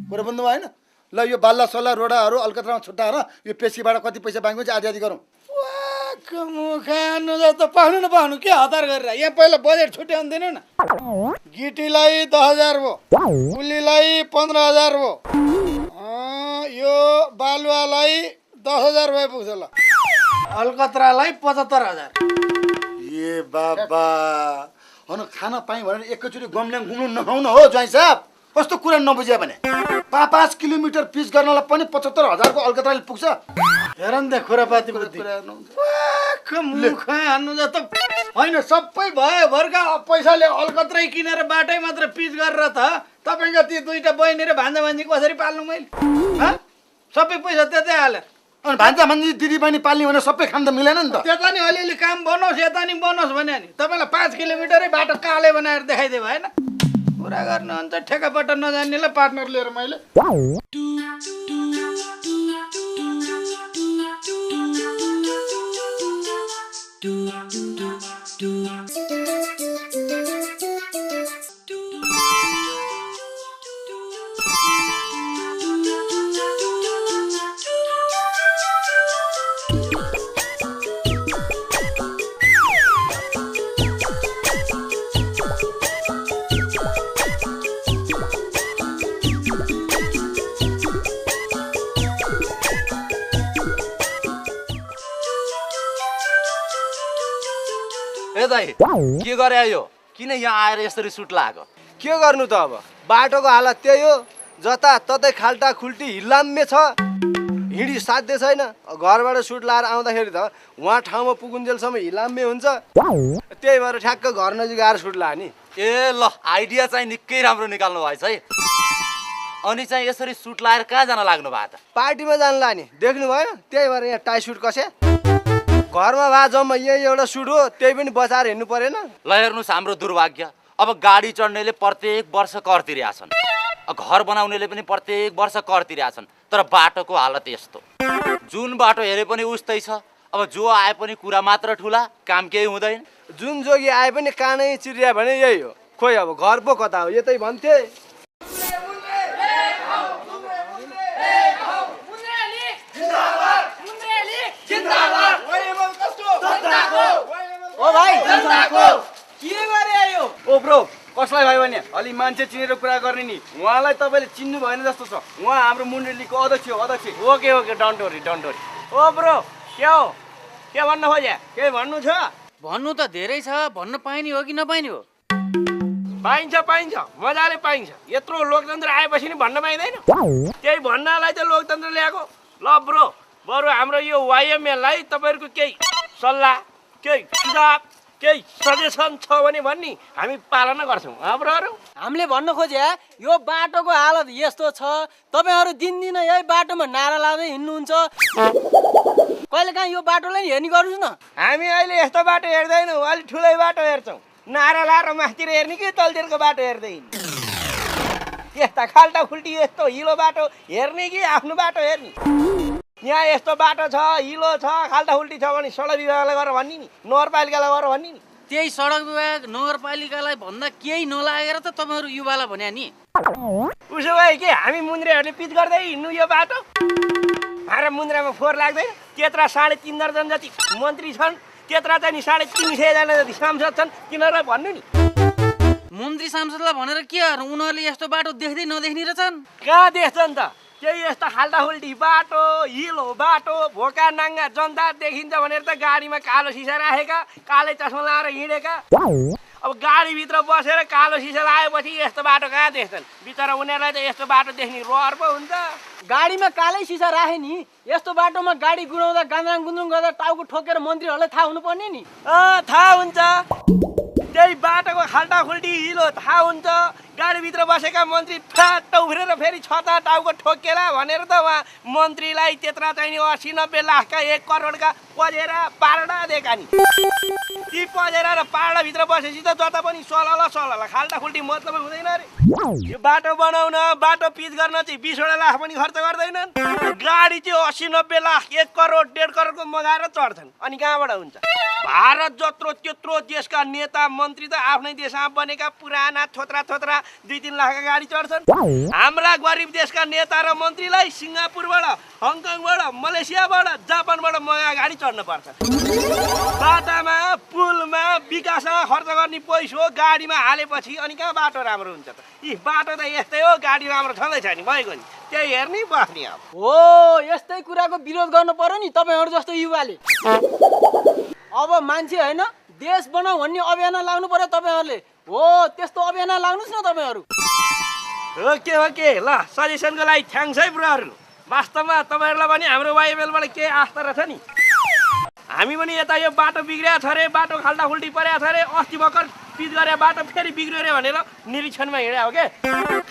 [SPEAKER 6] कुरा बुझ्नु भएन? ल यो बाल्ला सल्ला रोडाहरू अलकत्रामा छुट्टाएर यो पेस्कीबाट कति पैसा बाँकी हुन्छ आधी आधी गरौँ।
[SPEAKER 1] खानु त पाउनु न पाउनु के हतार गरेर यहाँ पहिला बजेट छुट्याउनु दिनु न। गिटीलाई 10,000 भयो, कुलीलाई 15,000 भयो, यो बालुवालाई 10,000 भए पुग्छ। ल अलकत्रालाई 75,000।
[SPEAKER 6] ए बाबा हन खाना पाएँ भनेर एकैचोटि गम्ल्याङ घुम्नु नखाउनु हो ज्वाइँ साहब। कस्तो कुरा नबुझ्यो भने 5 किलोमिटर पिच गर्नलाई पनि 75,000 को अलकत्राले पुग्छ।
[SPEAKER 1] हेर नि त खुरापाती बुद्धि। मुखा हान्नु जस्तो होइन। सबै भयो भरका पैसाले अलकत्रै किनेर बाटै मात्र पिच गरेर त तपाईँको ती 2टा बहिनी र भान्जा भान्जी कसरी पाल्नु मैले? सबै पैसा त्यतै हालेर
[SPEAKER 6] अनि भान्जा भान्जी दिदी बहिनी पाल्ने भने सबै काम त मिलेन नि त।
[SPEAKER 1] त्यता नि अलिअलि काम बनोस् यता नि बनोस् भने नि तपाईँलाई 5 किलोमिटरै बाटो काले बनाएर देखाइदिए भएन। कुरा गर्नुहुन्छ ठेकापट्टा नजान्नेलाई पार्टनर लिएर मैले
[SPEAKER 11] ए दाइ के गरे यो किन यहाँ आएर यसरी सुट लगाएको?
[SPEAKER 12] के गर्नु त अब बाटोको हालत त्यही हो जताततै खाल्टा खुल्टी हिल्लाम्मे छ हिँडी साध्य छैन घरबाट सुट लाएर आउँदाखेरि त उहाँ ठाउँमा पुगुन्जेलसम्म हिलाम्मे हुन्छ त्यही भएर ठ्याक्क घर नजिक आएर सुट लायो नि
[SPEAKER 11] ए ल आइडिया चाहिँ निकै राम्रो निकाल्नु भएछ है। अनि चाहिँ यसरी सुट लाएर कहाँ जान लाग्नु भयो त?
[SPEAKER 12] पार्टीमा जानु लाने देख्नु भएन त्यही भएर यहाँ टाई सुट कसे घरमा भए जम्मा यही एउटा सुट हो त्यही पनि बचाएर हिँड्नु परेन।
[SPEAKER 11] ल हेर्नुहोस् हाम्रो दुर्भाग्य अब गाडी चढ्नेले प्रत्येक वर्ष कर तिरेछन् घर बनाउनेले पनि प्रत्येक वर्ष कर तिरेछन् तर बाटोको हालत यस्तो जुन बाटो हेरे पनि उस्तै छ। अब जो आए पनि कुरा मात्र ठुला काम केही हुँदैन।
[SPEAKER 12] जुन जोगी आए पनि कानै चिरिया भने यही हो खोइ अब घर पो कता हो यतै भन्थे।
[SPEAKER 7] ओ भाइ के गरे आयो? ओ ब्रो कसलाई भयो भने अलि मान्छे चिनेर कुरा गर्ने नि उहाँलाई तपाईँले चिन्नु भएन जस्तो छ। उहाँ हाम्रो मुन्डेलीको अध्यक्ष हो अध्यक्ष। Okay okay don't worry don't worry. ओ ब्रो के हो के भन्नु खोज्या के भन्नु छ?
[SPEAKER 4] भन्नु त धेरै छ भन्न पाइने हो कि नपाइने हो?
[SPEAKER 13] पाइन्छ पाइन्छ मजाले पाइन्छ। यत्रो लोकतन्त्र आएपछि नि भन्न पाइँदैन त्यही भन्नलाई त लोकतन्त्र ल्याएको। ल ब्रो बरु हाम्रो यो वाइएमएललाई तपाईँहरूको केही सल्लाह केही सुझाव केही सजेसन छ भने भन्ने हामी पालना गर्छौँ। हाम्रोहरू
[SPEAKER 2] हामीले भन्न खोजे यो बाटोको हालत यस्तो छ तपाईँहरू दिनदिन यही बाटोमा नारा लाँदै हिँड्नुहुन्छ कहिलेकाहीँ यो बाटोलाई नि हेर्ने गर्नुहोस् न।
[SPEAKER 13] हामी अहिले यस्तो बाटो हेर्दैनौँ अलिक ठुलै बाटो हेर्छौँ। नारा लाएर माथितिर हेर्ने कि तलतिरको बाटो हेर्दै यस्ता खाल्टा खुल्टी यस्तो हिलो बाटो हेर्ने कि आफ्नो बाटो हेर्ने? यहाँ यस्तो बाटो छ हिलो छ खाल्टा खुल्टी छ भने सडक विभागलाई गरेर भन्ने नि नगरपालिकालाई गरेर भन्ने नि।
[SPEAKER 4] त्यही सडक विभाग नगरपालिकालाई भन्दा केही नलागेर त तपाईँहरू युवालाई भन्या नि।
[SPEAKER 13] उसो भए के हामी मुन्द्रेहरूले पिच गर्दै हिँड्नु यो बाटो? हाम्रा मुन्द्रामा फोहोर लाग्दैन? त्यत्रा 3.5 दर्जन जति मन्त्री छन् त्यत्रा चाहिँ नि 350 जना जति सांसद छन् तिनीहरूलाई भन्नु नि।
[SPEAKER 4] मन्त्री सांसदलाई भनेर के गर्नु उनीहरूले यस्तो बाटो देख्दै नदेख्ने रहेछन्।
[SPEAKER 13] कहाँ देख्छन् त त्यही यस्तो खाल्टाखुल्टी बाटो हिलो बाटो भोका नाङ्गा जनता देखिन्छ भनेर त गाडीमा कालो सिसा राखेका कालै चस्मा लाएर हिँडेका। अब गाडीभित्र बसेर कालो सिसा लगाएपछि यस्तो बाटो कहाँ देख्छन्? बिचरा उनीहरूलाई त यस्तो बाटो देख्ने रहर पो हुन्छ।
[SPEAKER 2] गाडीमा कालै सिसा राखे नि यस्तो बाटोमा गाडी गुडाउँदा गान्द्राङ गुन्द्रुङ गर्दा टाउको ठोकेर मन्त्रीहरूलाई थाहा हुनुपर्ने नि।
[SPEAKER 13] थाहा हुन्छ त्यही बाटोको खाल्टा खुल्टी हिलो थाहा हुन्छ। गाडीभित्र बसेका मन्त्री फ्याट उफ्रेर फेरि छता टाउको ठोकेला भनेर त उहाँ मन्त्रीलाई त्यत्रा चाहिने 80-90 लाखका 1 करोडका पजेरा पारडा दिएका नि। ती पजेरा र पारडाभित्र बसेपछि त जता पनि सलला खाल्टा खुल्टी मतलब हुँदैन अरे। यो बाटो बनाउन बाटो पिच गर्न चाहिँ 20 लाख पनि खर्च गर्दैनन्। गाडी चाहिँ 80-90 लाख 1 करोड 1.5 करोडको मगाएर चढ्छन्। अनि कहाँबाट हुन्छ? भारत जत्रो त्यत्रो देशका नेता मन्त्री त आफ्नै देशमा बनेका पुराना थोत्रा 2-3 लाखका गाडी चढ्छन्। हाम्रा गरिब देशका नेता र मन्त्रीलाई सिङ्गापुरबाट हङकङबाट मलेसियाबाट जापानबाट मगा गाडी चढ्न पर्छ। बाटामा पुलमा विकासमा खर्च गर्ने पैसा गाडीमा हालेपछि अनि कहाँ बाटो राम्रो हुन्छ त? यी बाटो त यस्तै हो गाडी राम्रो छँदैछ नि भएको नि त्यही हेर्ने बस्ने। अब
[SPEAKER 2] हो यस्तै कुराको विरोध गर्नु पर्यो नि तपाईँहरू जस्तो युवाले। अब मान्छे होइन देश बनाऊ भन्ने अभियान लाग्नु पर्यो तपाईँहरूले। हो त्यस्तो अभियान लाग्नुहोस् न तपाईँहरू।
[SPEAKER 13] ओके ल सजेसनको लागि थ्याङ्क्स है ब्रोहरू। वास्तवमा तपाईँहरूलाई पनि हाम्रो वाइएमएलबाट केही आस्था रहेछ नि। हामी पनि यता यो बाटो बिग्रिया छ अरे बाटो खाल्टा खुल्टी परेको छ अरे अस्ति भर्खर पिच गरे बाटो फेरि बिग्रियो अरे भनेर निरीक्षणमा हिँडे हो के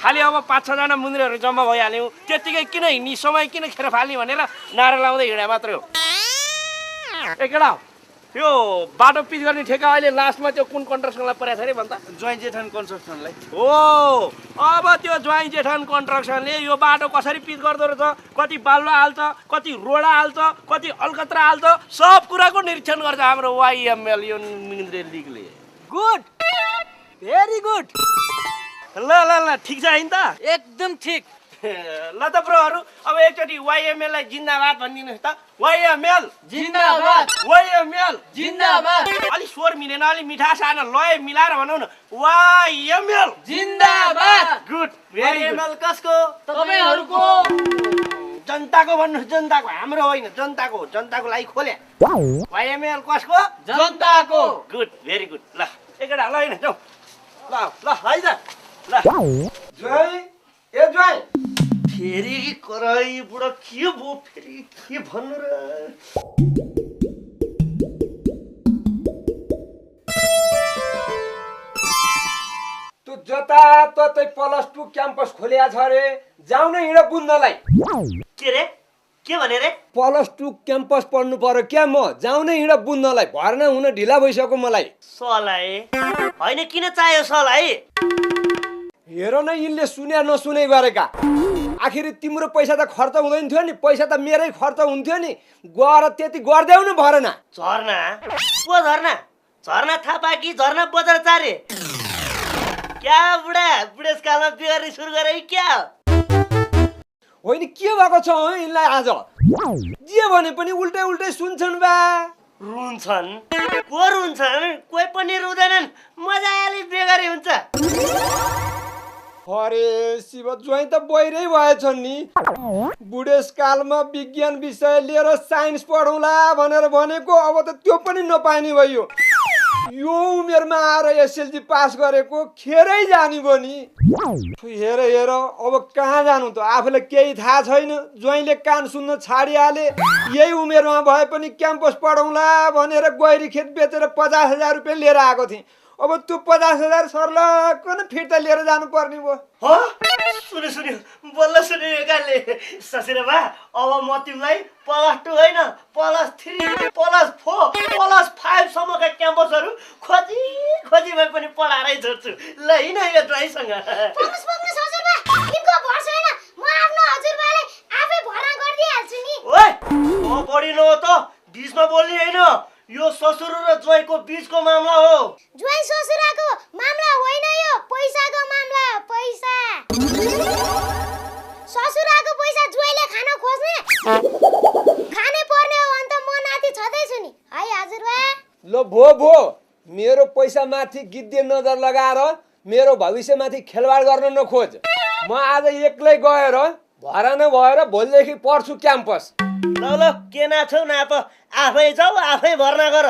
[SPEAKER 13] खालि अब 5-6 जना मुन्द्रेहरू जम्मा भइहाल्यौँ त्यतिकै किन हिँड्ने समय किन खेर फाल्ने भनेर नारा लाउँदै हिँडे मात्रै हो ए केटा यो बाटो पिच गर्ने ठेका अहिले लास्टमा त्यो कुन कन्स्ट्रक्सनलाई परेको छ अरे भन्छ
[SPEAKER 7] ज्वाइँ जेठान कन्स्ट्रक्सनलाई
[SPEAKER 13] हो अब त्यो ज्वाइँ जेठान कन्स्ट्रक्सनले यो बाटो कसरी पिच गर्दो रहेछ कति बालुवा हाल्छ कति रोडा हाल्छ कति अलकत्रा हाल्छ सब कुराको निरीक्षण गर्छ हाम्रो वाइएमएल यो मिन्द्रे लिगले
[SPEAKER 4] गुड भेरी गुड
[SPEAKER 13] ल ल ल ठिक छ हैन त
[SPEAKER 4] एकदम ठिक
[SPEAKER 13] ल त ब्रोहरू अब एकचोटि वाइएमएल लाई जिन्दाबाद भनिदिनुहोस् त वाइएमएल
[SPEAKER 4] जिन्दाबाद
[SPEAKER 13] वाइएमएल
[SPEAKER 4] जिन्दाबाद
[SPEAKER 13] अलि स्वर मिलेन अलि मिठास आएन लय मिलाएर भनौँ न वाइएमएल
[SPEAKER 4] जिन्दाबाद
[SPEAKER 13] गुड भेरी गुड
[SPEAKER 4] कसको तपाईहरुको
[SPEAKER 13] जनताको भन्नुहोस् जनताको हाम्रो होइन जनताको हो जनताको लागि खोले वाइएमएल कसको
[SPEAKER 4] जनताको
[SPEAKER 13] गुड भेरी गुड ल एकटा ल हैन जाऊ ल ल है त ल
[SPEAKER 12] ज्वाइँ ए ज्वाइँ
[SPEAKER 13] फेरि कराई बुढो के भयो फेरि के भन्नु र
[SPEAKER 12] तँ जताततै +2 क्याम्पस खोलिया छ रे जाऊ न हिँड बुझ्नलाई
[SPEAKER 13] के रे के भने रे
[SPEAKER 12] +2 क्याम्पस पढ्नु पर्यो क्या म जाऊ न हिँड बुझ्नलाई भर्ना हुन ढिला भइसक्यो मलाई
[SPEAKER 13] सलाई होइन किन चाहियो सलाई
[SPEAKER 12] हेर न यिनले सुने नसुने गरेका आखिर तिम्रो पैसा त खर्च हुँदैन थियो नि पैसा त मेरै खर्च हुन्थ्यो नि गएर त्यति गर्देऊ न भरेन
[SPEAKER 13] झर्ना को झर्ना झर्ना थापा कि झर्ना बजार चारे क्या बुढा बुढेसकालमा बिगार्ने सुरु गरे क्या
[SPEAKER 12] होइन के भएको छ यिनलाई आज जे भने पनि उल्टै उल्टै सुन्छन् बा
[SPEAKER 13] रुन्छन् को रुन्छन् कोही पनि रुँदैनन् मजाले बेगरी हुन्छ
[SPEAKER 12] अरे शिव ज्वाइँ त बहिरै भएछन् नि बुढेसकालमा विज्ञान विषय लिएर साइन्स पढौँला भनेर भनेको अब त त्यो पनि नपाइने भयो यो उमेरमा आएर एसएलसी पास गरेको खेरै जाने भयो नि हेर हेर अब कहाँ जानु त आफूलाई केही थाहा छैन ज्वाइँले कान सुन्न छाडिहाले यही उमेरमा भए पनि क्याम्पस पढौँला भनेर गैरी खेत बेचेर 50,000 रुपियाँ लिएर आएको थिएँ अब त्यो 50,000 सर्लक्क न फिर्ता लिएर जानु पर्ने भयो
[SPEAKER 13] हो सुन्यो सुन्यो बल्ल सुन्यो एकाले ससुराबा अब म तिमीलाई +2 होइन +3 +4 +5 सम्मका क्याम्पसहरू खोजी खोजी भए पनि पढाएरै छोड्छु ल हिँड यो ड्राइसँग
[SPEAKER 3] पक्नुस् पक्नुस् हजुरबा तिम्रो भर छैन म आफ्नो हजुरबाले आफै भरा गर्दिहाल्छु नि
[SPEAKER 13] ओए म पढिन हो त बीचमा बोल्ने हैन यो ससुर र ज्वाइँको बीचको मामला हो
[SPEAKER 3] ज्वाइँ ससुराको मामला होइन यो पैसाको मामला हो पैसा ससुराको पैसा ज्वाइँले खान खोज्ने खाने पर्ने हो अन्त म नाति छँदैछु नि है हजुरबा
[SPEAKER 12] ल भो मेरो पैसा माथि गिद्धे नजर लगाएर मेरो भविष्यमाथि खेलवाड गर्न नखोज म आज एक्लै गएर भरा नभएर भोलिदेखि पढ्छु क्याम्पस
[SPEAKER 13] ल के नाछौ नाप आफै जाऊ आफै भर्ना गर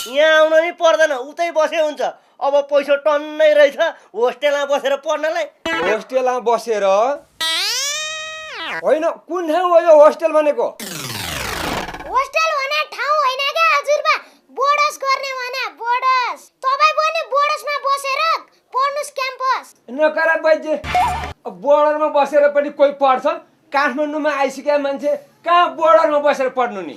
[SPEAKER 13] यहाँ आउन नि पर्दैन उतै बसे हुन्छ अब पैसा टन्नै रहेछ होस्टेलमा बसेर पढ्नलाई
[SPEAKER 12] होस्टेलमा बसेर होइन कुन ठाउँ हो यो होस्टेल भनेको
[SPEAKER 3] होस्टेल भने ठाउँ होइन के हजुरबा बोर्डस गर्ने भने बोर्डस तपाई पनि बोर्डसमा बसेर पढ्नुस् क्याम्पस
[SPEAKER 12] नकरा बाजे बोर्डरमा बसेर पनि कोही पढ्छ काठमाडौँमा आइसकेका मान्छे कहाँ बोर्डरमा बसेर पढ्नु नि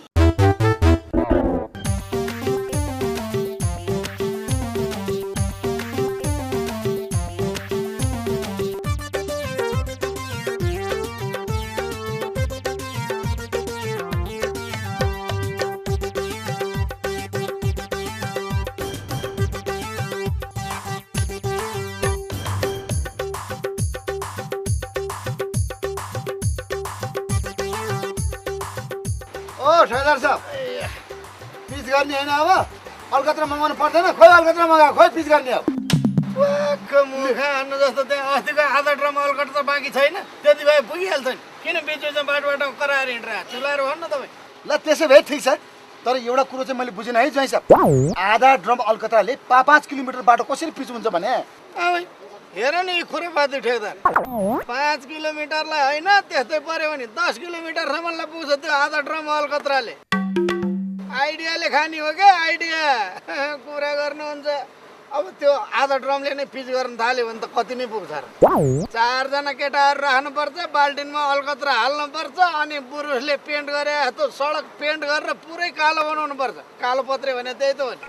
[SPEAKER 6] ओ ठेकेदार साहब पिच गर्ने होइन अब अलकत्रा मगाउनु पर्दैन खोइ अलकत्रा मगाऊ खोइ पिच गर्ने अब
[SPEAKER 1] मुखा हान्नु जस्तो त्यहाँ अस्तिको आधा ड्रम अलकत्रा बाँकी छैन त्यति भए पुगिहाल्छ नि किन बिचमा बाटोबाट कराएर हिँडेर चुलाएर भन्नु तपाईँ
[SPEAKER 6] ल त्यसो भए ठिक छ तर एउटा कुरो चाहिँ मैले बुझिनँ है ज्वाइँ साहब आधा ड्रम अलकत्राले 5 किलोमिटर बाटो कसरी पिच हुन्छ भने
[SPEAKER 1] हेर नि खुरापाती ठेकदार 5 किलोमिटरलाई होइन त्यस्तै पर्यो भने 10 किलोमिटरसम्मलाई पुग्छ त्यो आधा ड्रम अलकत्राले आइडियाले खाने हो क्या आइडिया कुरा गर्नुहुन्छ अब त्यो आधा ड्रमले नै पिच गर्न थाल्यो भने त कति नै पुग्छ र 4 जना केटाहरू राख्नुपर्छ बाल्टिनमा अलकत्रा हाल्नुपर्छ अनि पुरुषले पेन्ट गरे जस्तो सडक पेन्ट गरेर पुरै कालो बनाउनु पर्छ कालो पत्रे भने त्यही त हो नि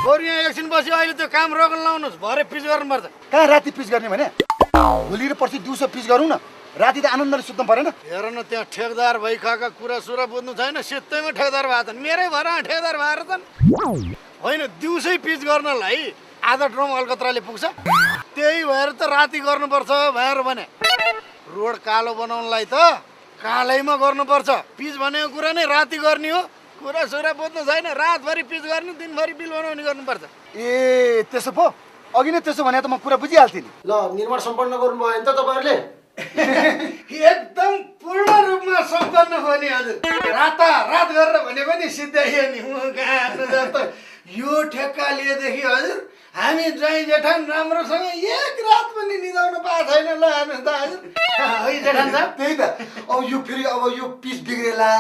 [SPEAKER 1] बरु यहाँ एकछिन बस्यो अहिले त्यो काम रोक्न लाउनुहोस् भरे पिच गर्नुपर्छ
[SPEAKER 6] कहाँ राति पिच गर्ने भने भोलि र पर्सि दिउँसो पिच गरौँ न राति त आनन्दले सुत्नु परेन
[SPEAKER 1] हेर न त्यहाँ ठेकदार भइखाका कुरा सुरा बुझ्नु छैन सित्तैमा ठेकदार भएको छन् मेरै भएर ठेकदार भएर छन् होइन दिउँसै पिच गर्नलाई आधा ड्रम अलकत्राले पुग्छ त्यही भएर त राति गर्नुपर्छ भनेर भने रोड कालो बनाउनलाई त कालैमा गर्नुपर्छ पिच भनेको कुरा नै राति गर्ने हो कुरा सुरा बुझ्नु छैन रातभरि पिच गर्ने दिनभरि बिल बनाउने गर्नुपर्छ
[SPEAKER 6] ए त्यसो पो अघि नै त्यसो भने त म कुरा बुझिहाल्थेँ नि
[SPEAKER 2] ल निर्माण सम्पन्न गर्नुभयो भने त तपाईँहरूले
[SPEAKER 1] एकदम पूर्ण रूपमा सम्पन्न भयो नि हजुर रात गरेर भने पनि सिद्धाइयो नि यो ठेक्का लिएदेखि हजुर हामी ज्वाइँ जेठान राम्रोसँग एक रात पनि निदाउन पाएको छैन ल हेर्नुहोस् त हजुर है जेठान साहब
[SPEAKER 6] त्यही त अब यो फेरि अब यो पिच बिग्रेला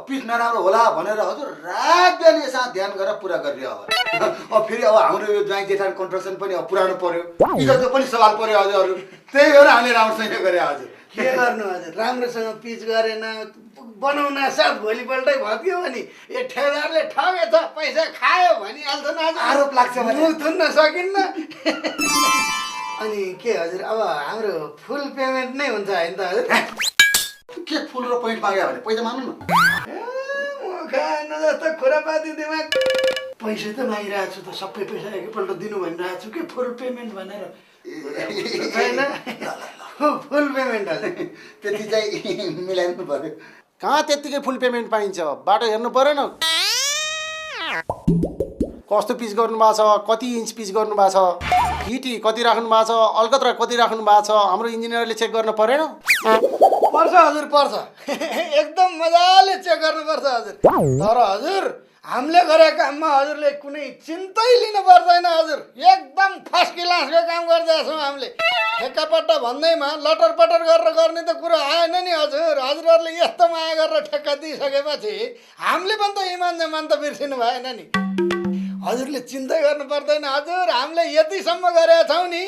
[SPEAKER 6] पिच नराम्रो होला भनेर हजुर रात बिहान यसमा ध्यान गरेर पुरा गरियो अब फेरि अब हाम्रो यो ज्वाइँ जेठान कन्स्ट्रक्सन पनि अब पुरानो पर्यो इज्जतको पनि सवाल पर्यो हजुरहरू त्यही भएर हामीले राम्रोसँग गरे हजुर
[SPEAKER 1] के गर्नु हजुर राम्रोसँग पिच गरेन बनाउन साथ भोलिपल्टै भत्कियो भने ए ठेदारले ठगेछ पैसा खायो भनिहाल्छ न हजुर
[SPEAKER 6] आरोप लाग्छ भने
[SPEAKER 1] मुख थुन्न सकिन्न अनि के हजुर अब हाम्रो फुल पेमेन्ट नै हुन्छ होइन त हजुर
[SPEAKER 6] के फुल र पोइन्ट माग्यो भने पैसा माग्नु न
[SPEAKER 1] खानु जस्तो खुरापाती दिमाग पैसा त मागिरहेको छु त सबै पैसा एकैपल्ट दिनु भनिरहेको छु कि फुल पेमेन्ट भनेर छैन फुल पेमेन्ट हजुर
[SPEAKER 6] त्यति चाहिँ मिलाइदिनु पर्यो
[SPEAKER 2] कहाँ त्यत्तिकै फुल पेमेन्ट पाइन्छ बाटो हेर्नु परेन कस्तो पिच गर्नुभएको छ कति इन्च पिच गर्नुभएको छ गिटी कति राख्नु भएको छ अलकत्रा कति राख्नु भएको छ हाम्रो इन्जिनियरले चेक गर्न परेन
[SPEAKER 1] पर्छ हजुर पर्छ एकदम मजाले चेक गर्नुपर्छ हजुर तर हजुर हामीले गरेको काममा हजुरले कुनै चिन्तै लिनु पर्दैन हजुर एकदम फर्स्ट क्लासको काम गर्दैछौँ हामीले ठेक्कापट्टा भन्दैमा लटर पटर गरेर गर्ने त कुरो आएन नि हजुर हजुरहरूले यस्तो माया गरेर ठेक्का दिइसकेपछि हामीले पनि त इमान जमान त बिर्सिनु भएन नि हजुरले चिन्तै गर्नु पर्दैन हजुर हामीले यतिसम्म गरेका छौँ नि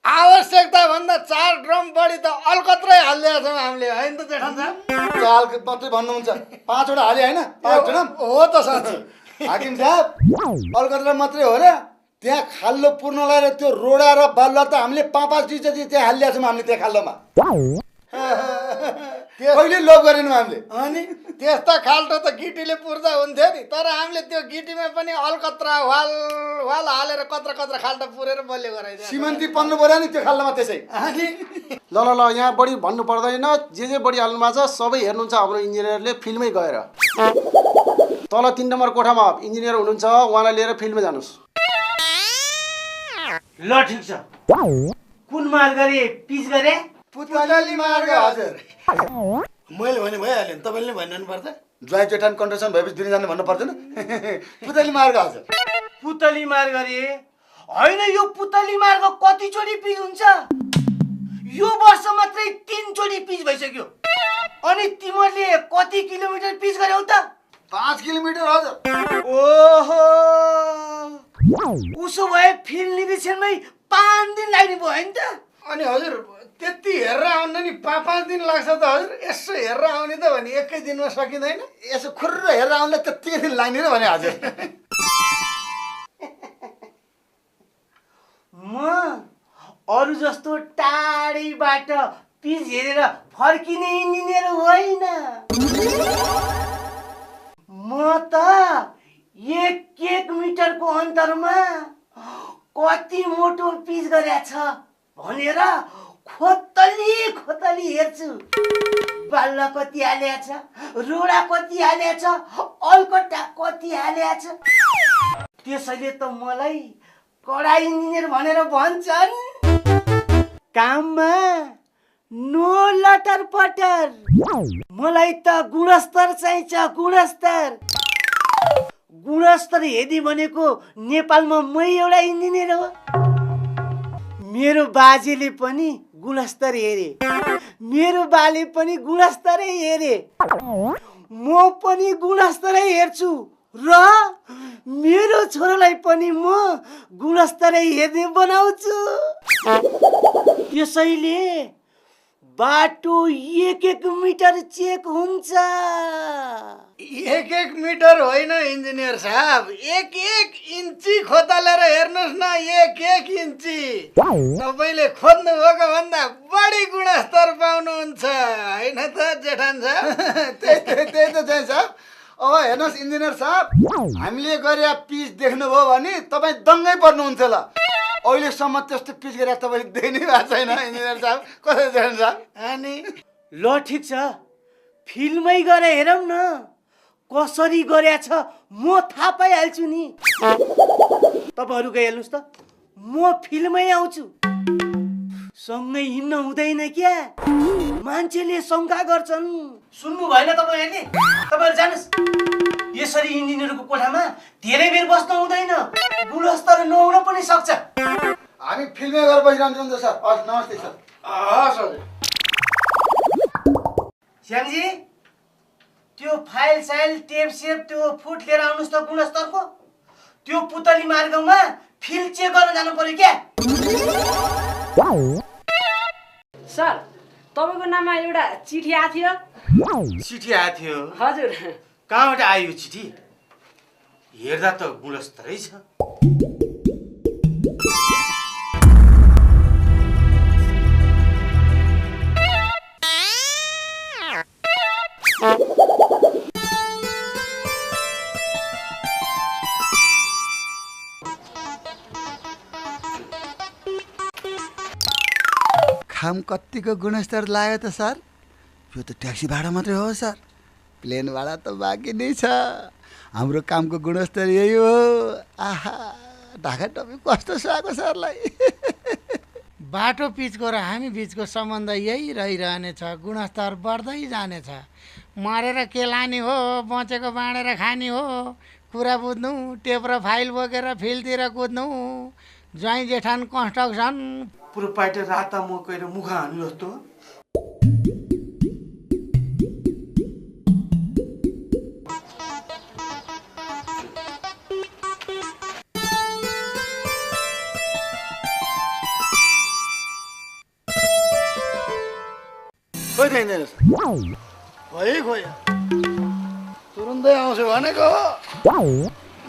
[SPEAKER 1] आवश्यकता भन्दा 4 ड्रम बढी त अलकत्रै हालिदिएका छौँ हामीले होइन त जेठान साहब
[SPEAKER 6] चाल मात्रै भन्नुहुन्छ 5 वटा हाले होइन 5 ड्रम
[SPEAKER 1] हो त साँच्ची
[SPEAKER 6] हाकिम साहब अलकत्रा मात्रै हो र त्यहाँ खाल्लो पुर्नलाई र त्यो रोडा र बालुवा त हामीले 5-5 डिज त्यहाँ हालिदिएका छौँ हामीले त्यहाँ खाल्लोमा कहिले लोभ गरेनौँ हामीले
[SPEAKER 1] अनि त्यस्ता खाल्टो त गिटीले पुर्दा हुन्थ्यो नि तर हामीले त्यो गिटीमा पनि अलकत्रा वाल हालेर कत्रा कत्रा खाल्टो पुरेर बलियो गराइदियो
[SPEAKER 6] सिमन्ती पन्नु पर्यो नि त्यो खाल्लोमा त्यसै
[SPEAKER 1] अनि
[SPEAKER 2] ल ल ल यहाँ बढी भन्नु पर्दैन जे बढी हाल्नु भएको छ सबै हेर्नुहुन्छ हाम्रो इन्जिनियरले फिल्डमै गएर तल 3 नम्बर कोठामा इन्जिनियर हुनुहुन्छ उहाँलाई लिएर फिल्डमा जानुहोस्
[SPEAKER 8] ल ठिक छ कुन मार्ग गरे पिच गरे
[SPEAKER 1] पुतली मार्ग हजुर मैले भने भइहाल्यो नि तपाईँले भन्नु पर्छ
[SPEAKER 6] ज्वाइँ जेठान कन्ट्रक्सन भएपछि दिन जानु भन्नु पर्दैन पुतली मार्ग हजुर
[SPEAKER 8] पुतली मार्ग रे होइन यो पुतली मार्ग कतिचोटि पिच हुन्छ यो वर्ष मात्रै 3 चोटि पिच भइसक्यो अनि तिमीहरूले कति किलोमिटर पिच गर्यौ त
[SPEAKER 6] 5 किलोमिटर हजुर
[SPEAKER 8] ओहो उसो भए फिल्ड निरीक्षणमै 5 दिन लाग्ने भयो नि त
[SPEAKER 1] अनि हजुर त्यति हेरेर आउन नि 5 दिन लाग्छ त हजुर यसो हेरेर आउने त भने एकै दिनमा सकिँदैन
[SPEAKER 6] यसो खुर्र हेरेर आउनलाई त्यति दिन लाग्ने र भने हजुर
[SPEAKER 8] म अरू जस्तो टाढैबाट पिच हेरेर फर्किने इन्जिनियर होइन म त 1 मिटरको अन्तरमा कति मोटो पिच गरेछ भनेर खोतली हेर्छु बाल्ला कति हालेछ रोडा कति हालेछ अलकट्टा कति हालेछ त्यसैले त मलाई कडा इन्जिनियर भनेर भन्छन् काममा नो लटर पटर मलाई त गुणस्तर चाहिन्छ गुणस्तर हेदी भनेको नेपालमा मै एउटा इन्जिनियर हो मेरो बाजेले पनि गुणस्तर हेरे मेरो बाले पनि गुणस्तरै हेरे म पनि गुणस्तरै हेर्छु
[SPEAKER 2] र मेरो छोरालाई पनि म गुणस्तरै हेर्ने बनाउँछु। त्यसैले बाटो 1-1 मिटर चेक हुन्छ।
[SPEAKER 1] 1-1 मिटर होइन इन्जिनियर साहब, 1-1 इन्ची खोतलेर हेर्नुहोस् न, 1-1 इन्ची। तपाईँले खोज्नुभएको भन्दा बढी गुणस्तर पाउनुहुन्छ होइन त जेठान साहब?
[SPEAKER 6] त्यही त चाहिँ साहब। अब हेर्नुहोस् इन्जिनियर साहब, हामीले गरे पिच देख्नुभयो भने तपाईँ दङ्गै पर्नुहुन्छ ल। अहिलेसम्म त्यस्तो पिच गरेर तपाईँले देख्नै भएको छैन इन्जिनियर साहब। कसरी जेठान साहब?
[SPEAKER 2] अनि ल ठिक छ, फिल्मै गएर हेरौँ न कसरी गरेछ, म थाहा पाइहाल्छु नि। तपाईँहरू गइहाल्नुहोस् त, म फिल्मै आउँछु। सँगै हिँड्न हुँदैन क्या, मान्छेले शङ्का गर्छन्। सुन्नु भएन तपाईँहरूले? तपाईँहरू जानुहोस्, यसरी इन्जिनियरको कोठामा धेरै बेर बस्न हुँदैन, गुणस्तर नहुन पनि सक्छ।
[SPEAKER 6] हामी फिल्मै गरेर बसिरहन्छौँ त सर। हस् नमस्ते सर।
[SPEAKER 1] हस् हजुर।
[SPEAKER 2] श्यामजी, त्यो फाइल साइल टेप सेप त्यो फुट लिएर आउनुहोस् त गुणस्तरको। त्यो पुतली मार्गमा फिल्ड चेक गर्न जानु पर्यो क्या।
[SPEAKER 4] सर, तपाईँको नाममा एउटा चिठी आएको थियो।
[SPEAKER 2] चिठी आएको थियो?
[SPEAKER 4] हजुर।
[SPEAKER 2] कहाँबाट आयो यो चिठी? हेर्दा त गुणस्तरै छ।
[SPEAKER 6] खाम कतिको गुणस्तर लाग्यो त सर? यो त ट्याक्सी भाडा मात्रै हो सर, प्लेन भाडा त बाँकी नै छ। हाम्रो कामको गुणस्तर यही हो। आहा, ढाका टपी कस्तो सुहाएको सरलाई।
[SPEAKER 1] बाटो पिचको र हामी बिचको सम्बन्ध यही रहिरहनेछ, गुणस्तर बढ्दै जानेछ। मरेर के लाने हो, बचेको बाँडेर खाने हो। कुरा बुझ्नु, टेप र फाइल बोकेर फिल्डतिर कुद्नु। ज्वाइँ जेठान कन्स्ट्रक्सन
[SPEAKER 2] प्रोपाइटर राता मकै र मुखा हान्नु जस्तो।
[SPEAKER 1] खोइ दिँदैन खोइ खोइ तुरुन्तै आउँछु भनेको।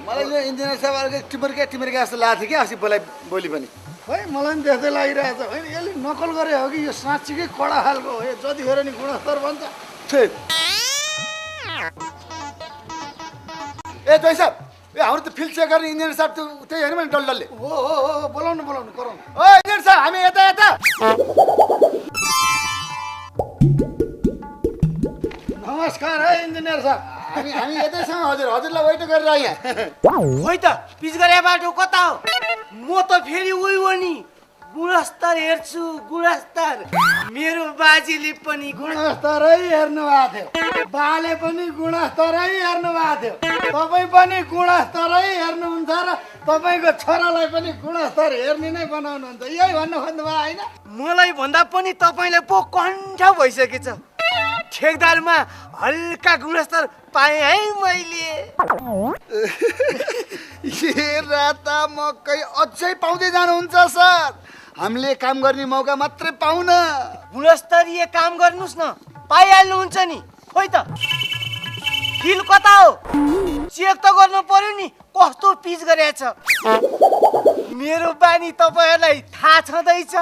[SPEAKER 6] मलाई यो इन्जिनियर साहब अलिकति टिमर्के जस्तो लाग्थ्यो क्या अस्ति बोली पनि।
[SPEAKER 1] खोइ मलाई पनि त्यस्तै लागिरहेछ। होइन यसले नकल गरे हो कि यो साँच्चीकै कडा खालको हो। यो जतिखेर नि गुणस्तर भन्छ।
[SPEAKER 6] ए जोइ साहब, ए हाम्रो त फिल्ड चेक गर्ने इन्जिनियर साहब त्यही हेर्नु भने डल्डलले।
[SPEAKER 1] हो बोलाउनु गरौँ।
[SPEAKER 6] ओ इन्जिनियर साहब, हामी यता
[SPEAKER 1] नमस्कार है इन्जिनियर साहब।
[SPEAKER 6] हामी यतै छौँ हजुर। हजुरलाई वेट गरेर यहाँ।
[SPEAKER 2] खोइ त पिच गरे बाटो कता हो? म त फेरि उही हो नि, गुणस्तर हेर्छु गुणस्तर। मेरो बाजेले पनि
[SPEAKER 1] गुणस्तरै हेर्नु भएको थियो, बाले पनि गुणस्तरै हेर्नु भएको थियो, तपाईँ पनि गुणस्तरै हेर्नुहुन्छ र तपाईँको छोरालाई पनि गुणस्तर हेर्ने नै बनाउनुहुन्छ। यही भन्नु खोज्नुभयो होइन?
[SPEAKER 2] मलाई भन्दा पनि तपाईँले पो कण्ठ भइसकेछ। ठेकदारमा हल्का गुणस्तर पाएँ है मैले।
[SPEAKER 6] ए राता मकै अझै पाउँदै जानुहुन्छ सर। हामीले काम गर्ने मौका मात्रै पाउन।
[SPEAKER 2] गुणस्तरीय काम गर्नुहोस् न, पाइहाल्नुहुन्छ नि। खोइ त फिल कता हो? चेक त गर्नु पर्यो नि कस्तो पिच गरेछ। मेरो बानी तपाईँहरूलाई थाहा छँदैछ।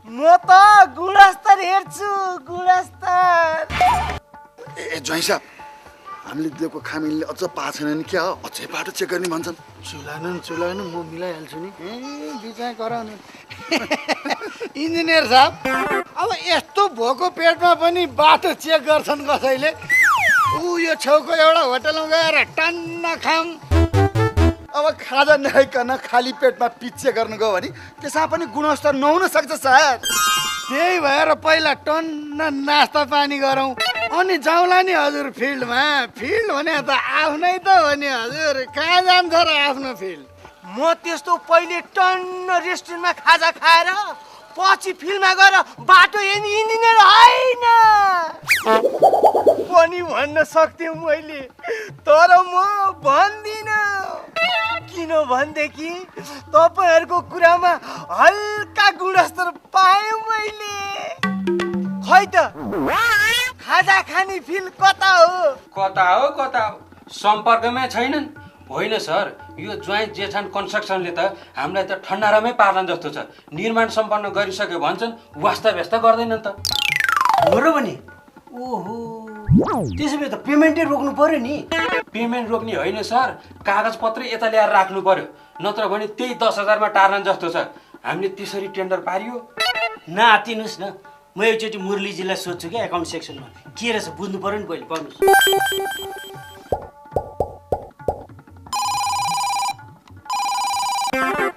[SPEAKER 2] म त गुणस्तर हेर्छु गुणस्तर।
[SPEAKER 6] ए ज्वाइँ साहब, हामीले दिएको खामिलले अझ पाएको छैन नि क्या हो? अझै बाटो चेक गर्ने भन्छन्।
[SPEAKER 1] चुलाउनु म मिलाइहाल्छु नि। बिचमा कराउनु। इन्जिनियर साहब, अब यस्तो भोको पेटमा पनि बाटो चेक गर्छन् कसैले? यो छेउको एउटा होटलमा गएर टन्न खाम।
[SPEAKER 6] अब खाजा नखाइकन खाली पेटमा पिच चेक गर्नु गयो भने त्यसमा पनि गुणस्तर नहुन सक्छ सर।
[SPEAKER 1] त्यही भएर पहिला टन्न नास्ता पानी गरौँ अनि जाउँला नि हजुर फिल्डमा। फिल्ड भने त आफ्नै त हो नि हजुर, कहाँ जान्छ र आफ्नो फिल्ड।
[SPEAKER 2] म त्यस्तो पहिले टन्न रेस्टुरेन्टमा खाजा खाएर
[SPEAKER 8] पछि फिल्डमा गएर बाटो इन्जिनियर होइन पनि भन्न सक्थेँ मैले, तर म भन्दिनँ। किन भनेदेखि तपाईँहरूको कुरामा हल्का गुणस्तर पाएँ मैले। खै त खाजा खाने फिल कता हो?
[SPEAKER 10] कता हो सम्पर्कमै छैनन्। होइन सर, यो ज्वाइँ जेठान कन्स्ट्रक्सनले त हामीलाई त ठन्डारामै पार्लान् जस्तो छ। निर्माण सम्पन्न गरिसक्यो भन्छन्, वास्ता व्यस्ता गर्दैनन् त।
[SPEAKER 2] हो र भने ओहो, त्यसो भए त पेमेन्टै रोक्नु पर्यो नि।
[SPEAKER 10] पेमेन्ट रोक्ने होइन सर, कागजपत्र यता ल्याएर राख्नु पर्यो, नत्र भने त्यही 10,000मा टार्लान् जस्तो छ। हामीले त्यसरी टेन्डर पारियो।
[SPEAKER 2] नआतिनुहोस् न, म एकचोटि मुरलीजीलाई सोध्छु क्या एकाउन्ट सेक्सनमा के रहेछ बुझ्नु पर्यो नि पहिले। पाउनुहोस्।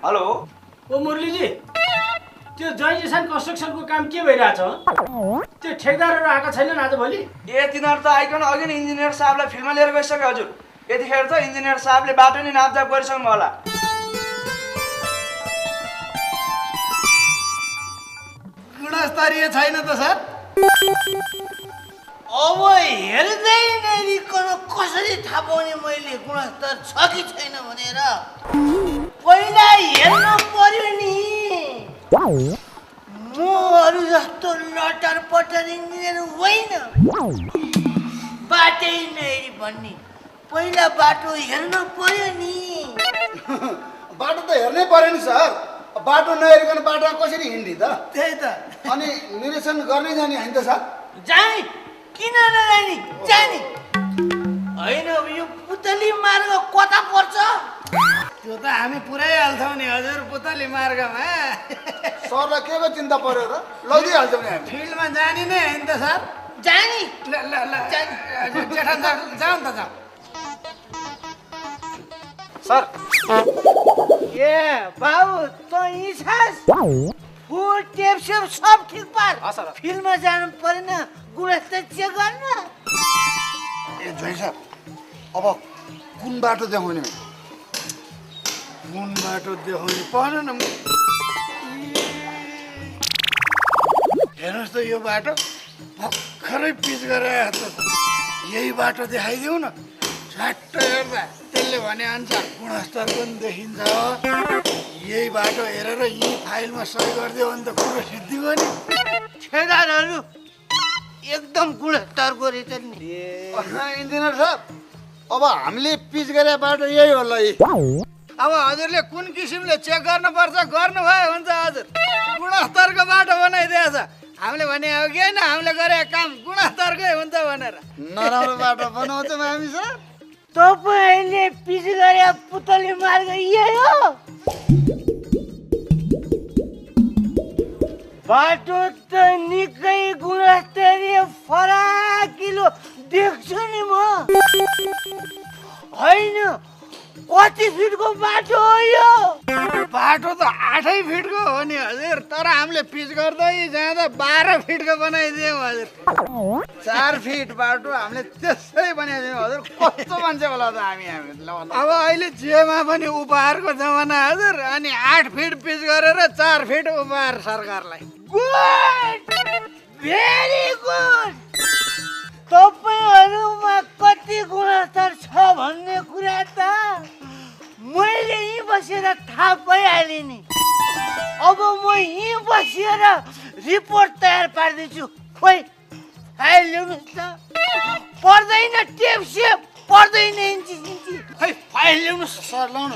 [SPEAKER 13] हेलो,
[SPEAKER 2] ओ मुरलीजी, त्यो जय किसान कन्स्ट्रक्सनको काम के भइरहेछ? त्यो ठेकदारहरू आएको छैनन् आजभोलि?
[SPEAKER 13] ए तिनीहरू त आइकन अघि नै इन्जिनियर साहबलाई फिल्डमा लिएर गइसक्यो हजुर। यतिखेर त इन्जिनियर साहबले बाटो नि नापजाप गरिसक्नु होला।
[SPEAKER 1] गुणस्तरीय छैन त सर।
[SPEAKER 8] अब हेर्दै नहेरिकन कसरी थाहा पाउने मैले गुणस्तर छ कि छैन भनेर? पहिला हेर्नु पर्यो नि। म अरू जस्तो लटर पटर इन्जिनियर होइन, बाटै नहेरी भन्ने। पहिला बाटो हेर्नु पर्यो नि।
[SPEAKER 6] बाटो त हेर्नै पर्यो नि सर। बाटो नहेरिकन बाटोमा कसरी हिँड्ने त?
[SPEAKER 8] त्यही त।
[SPEAKER 6] अनि निरीक्षण गर्नै जाने होइन त सर?
[SPEAKER 8] जाने, किन नजाने? जाने होइन। यो पुतली मार्ग कता पर्छ?
[SPEAKER 1] त्यो त हामी पुऱ्याइहाल्छौँ नि हजुर, पुतली मार्गमा।
[SPEAKER 6] सरलाई के को चिन्ता पर्यो र? लगिहाल्छौँ नि हामी।
[SPEAKER 1] फिल्डमा जाने नै होइन त सर?
[SPEAKER 8] जाने।
[SPEAKER 1] ल ल ल जेठान सर जाउँ त जाउँ।
[SPEAKER 13] सर,
[SPEAKER 8] ए बाबु त इच्छास फुल टेप सेप सब ठिक पार। फिल्डमा जानु परेन गुणस्तर चेक गर्न।
[SPEAKER 6] ए ज्वाइँ साहब, अब कुन बाटो देखाउने?
[SPEAKER 1] कुन बाटो देखाउने परेन न। हेर्नुहोस् त यो बाटो भर्खरै पिच गरेर यही बाटो देखाइदिउँ न। झट्ट हेर्दा त्यसले भने अनुसार गुणस्तर पनि देखिन्छ। यही बाटो हेरेर यी फाइलमा सही गरिदियो भने त कुरो सिद्धि भयो नि।
[SPEAKER 8] ठेकेदारहरू एकदम गुणस्तरको रहेछ नि।
[SPEAKER 6] इन्जिनियर साहब, अब हामीले पिच गरे बाटो यही होला।
[SPEAKER 1] अब हजुरले कुन किसिमले चेक गर्नुपर्छ गर्नुभयो हुन्छ हजुर। गुणस्तरको बाटो बनाइदिएछ। हामीले भने हो कि होइन, हामीले गरे काम गुणस्तरकै हुन्छ भनेर।
[SPEAKER 6] नराम्रो बाटो बनाउँछौँ हामी सर।
[SPEAKER 8] तपाईँले पिच गरे पुतली मार्ग यही हो? बाटो त निकै गुणस्तरीय फराकिलो देख्छु नि म। होइन, कति फिटको बाटो हो यो?
[SPEAKER 1] बाटो त 8 फिटको हो नि हजुर, तर हामीले पिच गर्दै जाँदा 12 फिटको बनाइदियौँ हजुर। 4 फिट बाटो हामीले त्यसै बनाइदियौँ हजुर। कस्तो मान्छे होला त हामी। अब अहिले जेमा पनि उपहारको जमाना हजुर। अनि 8 फिट पिच गरेर 4 फिट उपहार सरकारलाई।
[SPEAKER 8] Good, very good. तपाईँहरूमा कति गुणस्तर छ भन्ने कुरा त मैले यहीँ बसेर थाहा पाइहालेँ नि। अब म यहीँ बसेर रिपोर्ट तयार पारिदिन्छु। खोइ फाइल ल्याउनुहोस् त। पर्दैन टेप सेप, पर्दैन इन्ची सिन्ची। खै फाइल ल्याउनुहोस्।
[SPEAKER 1] सर लाउनु।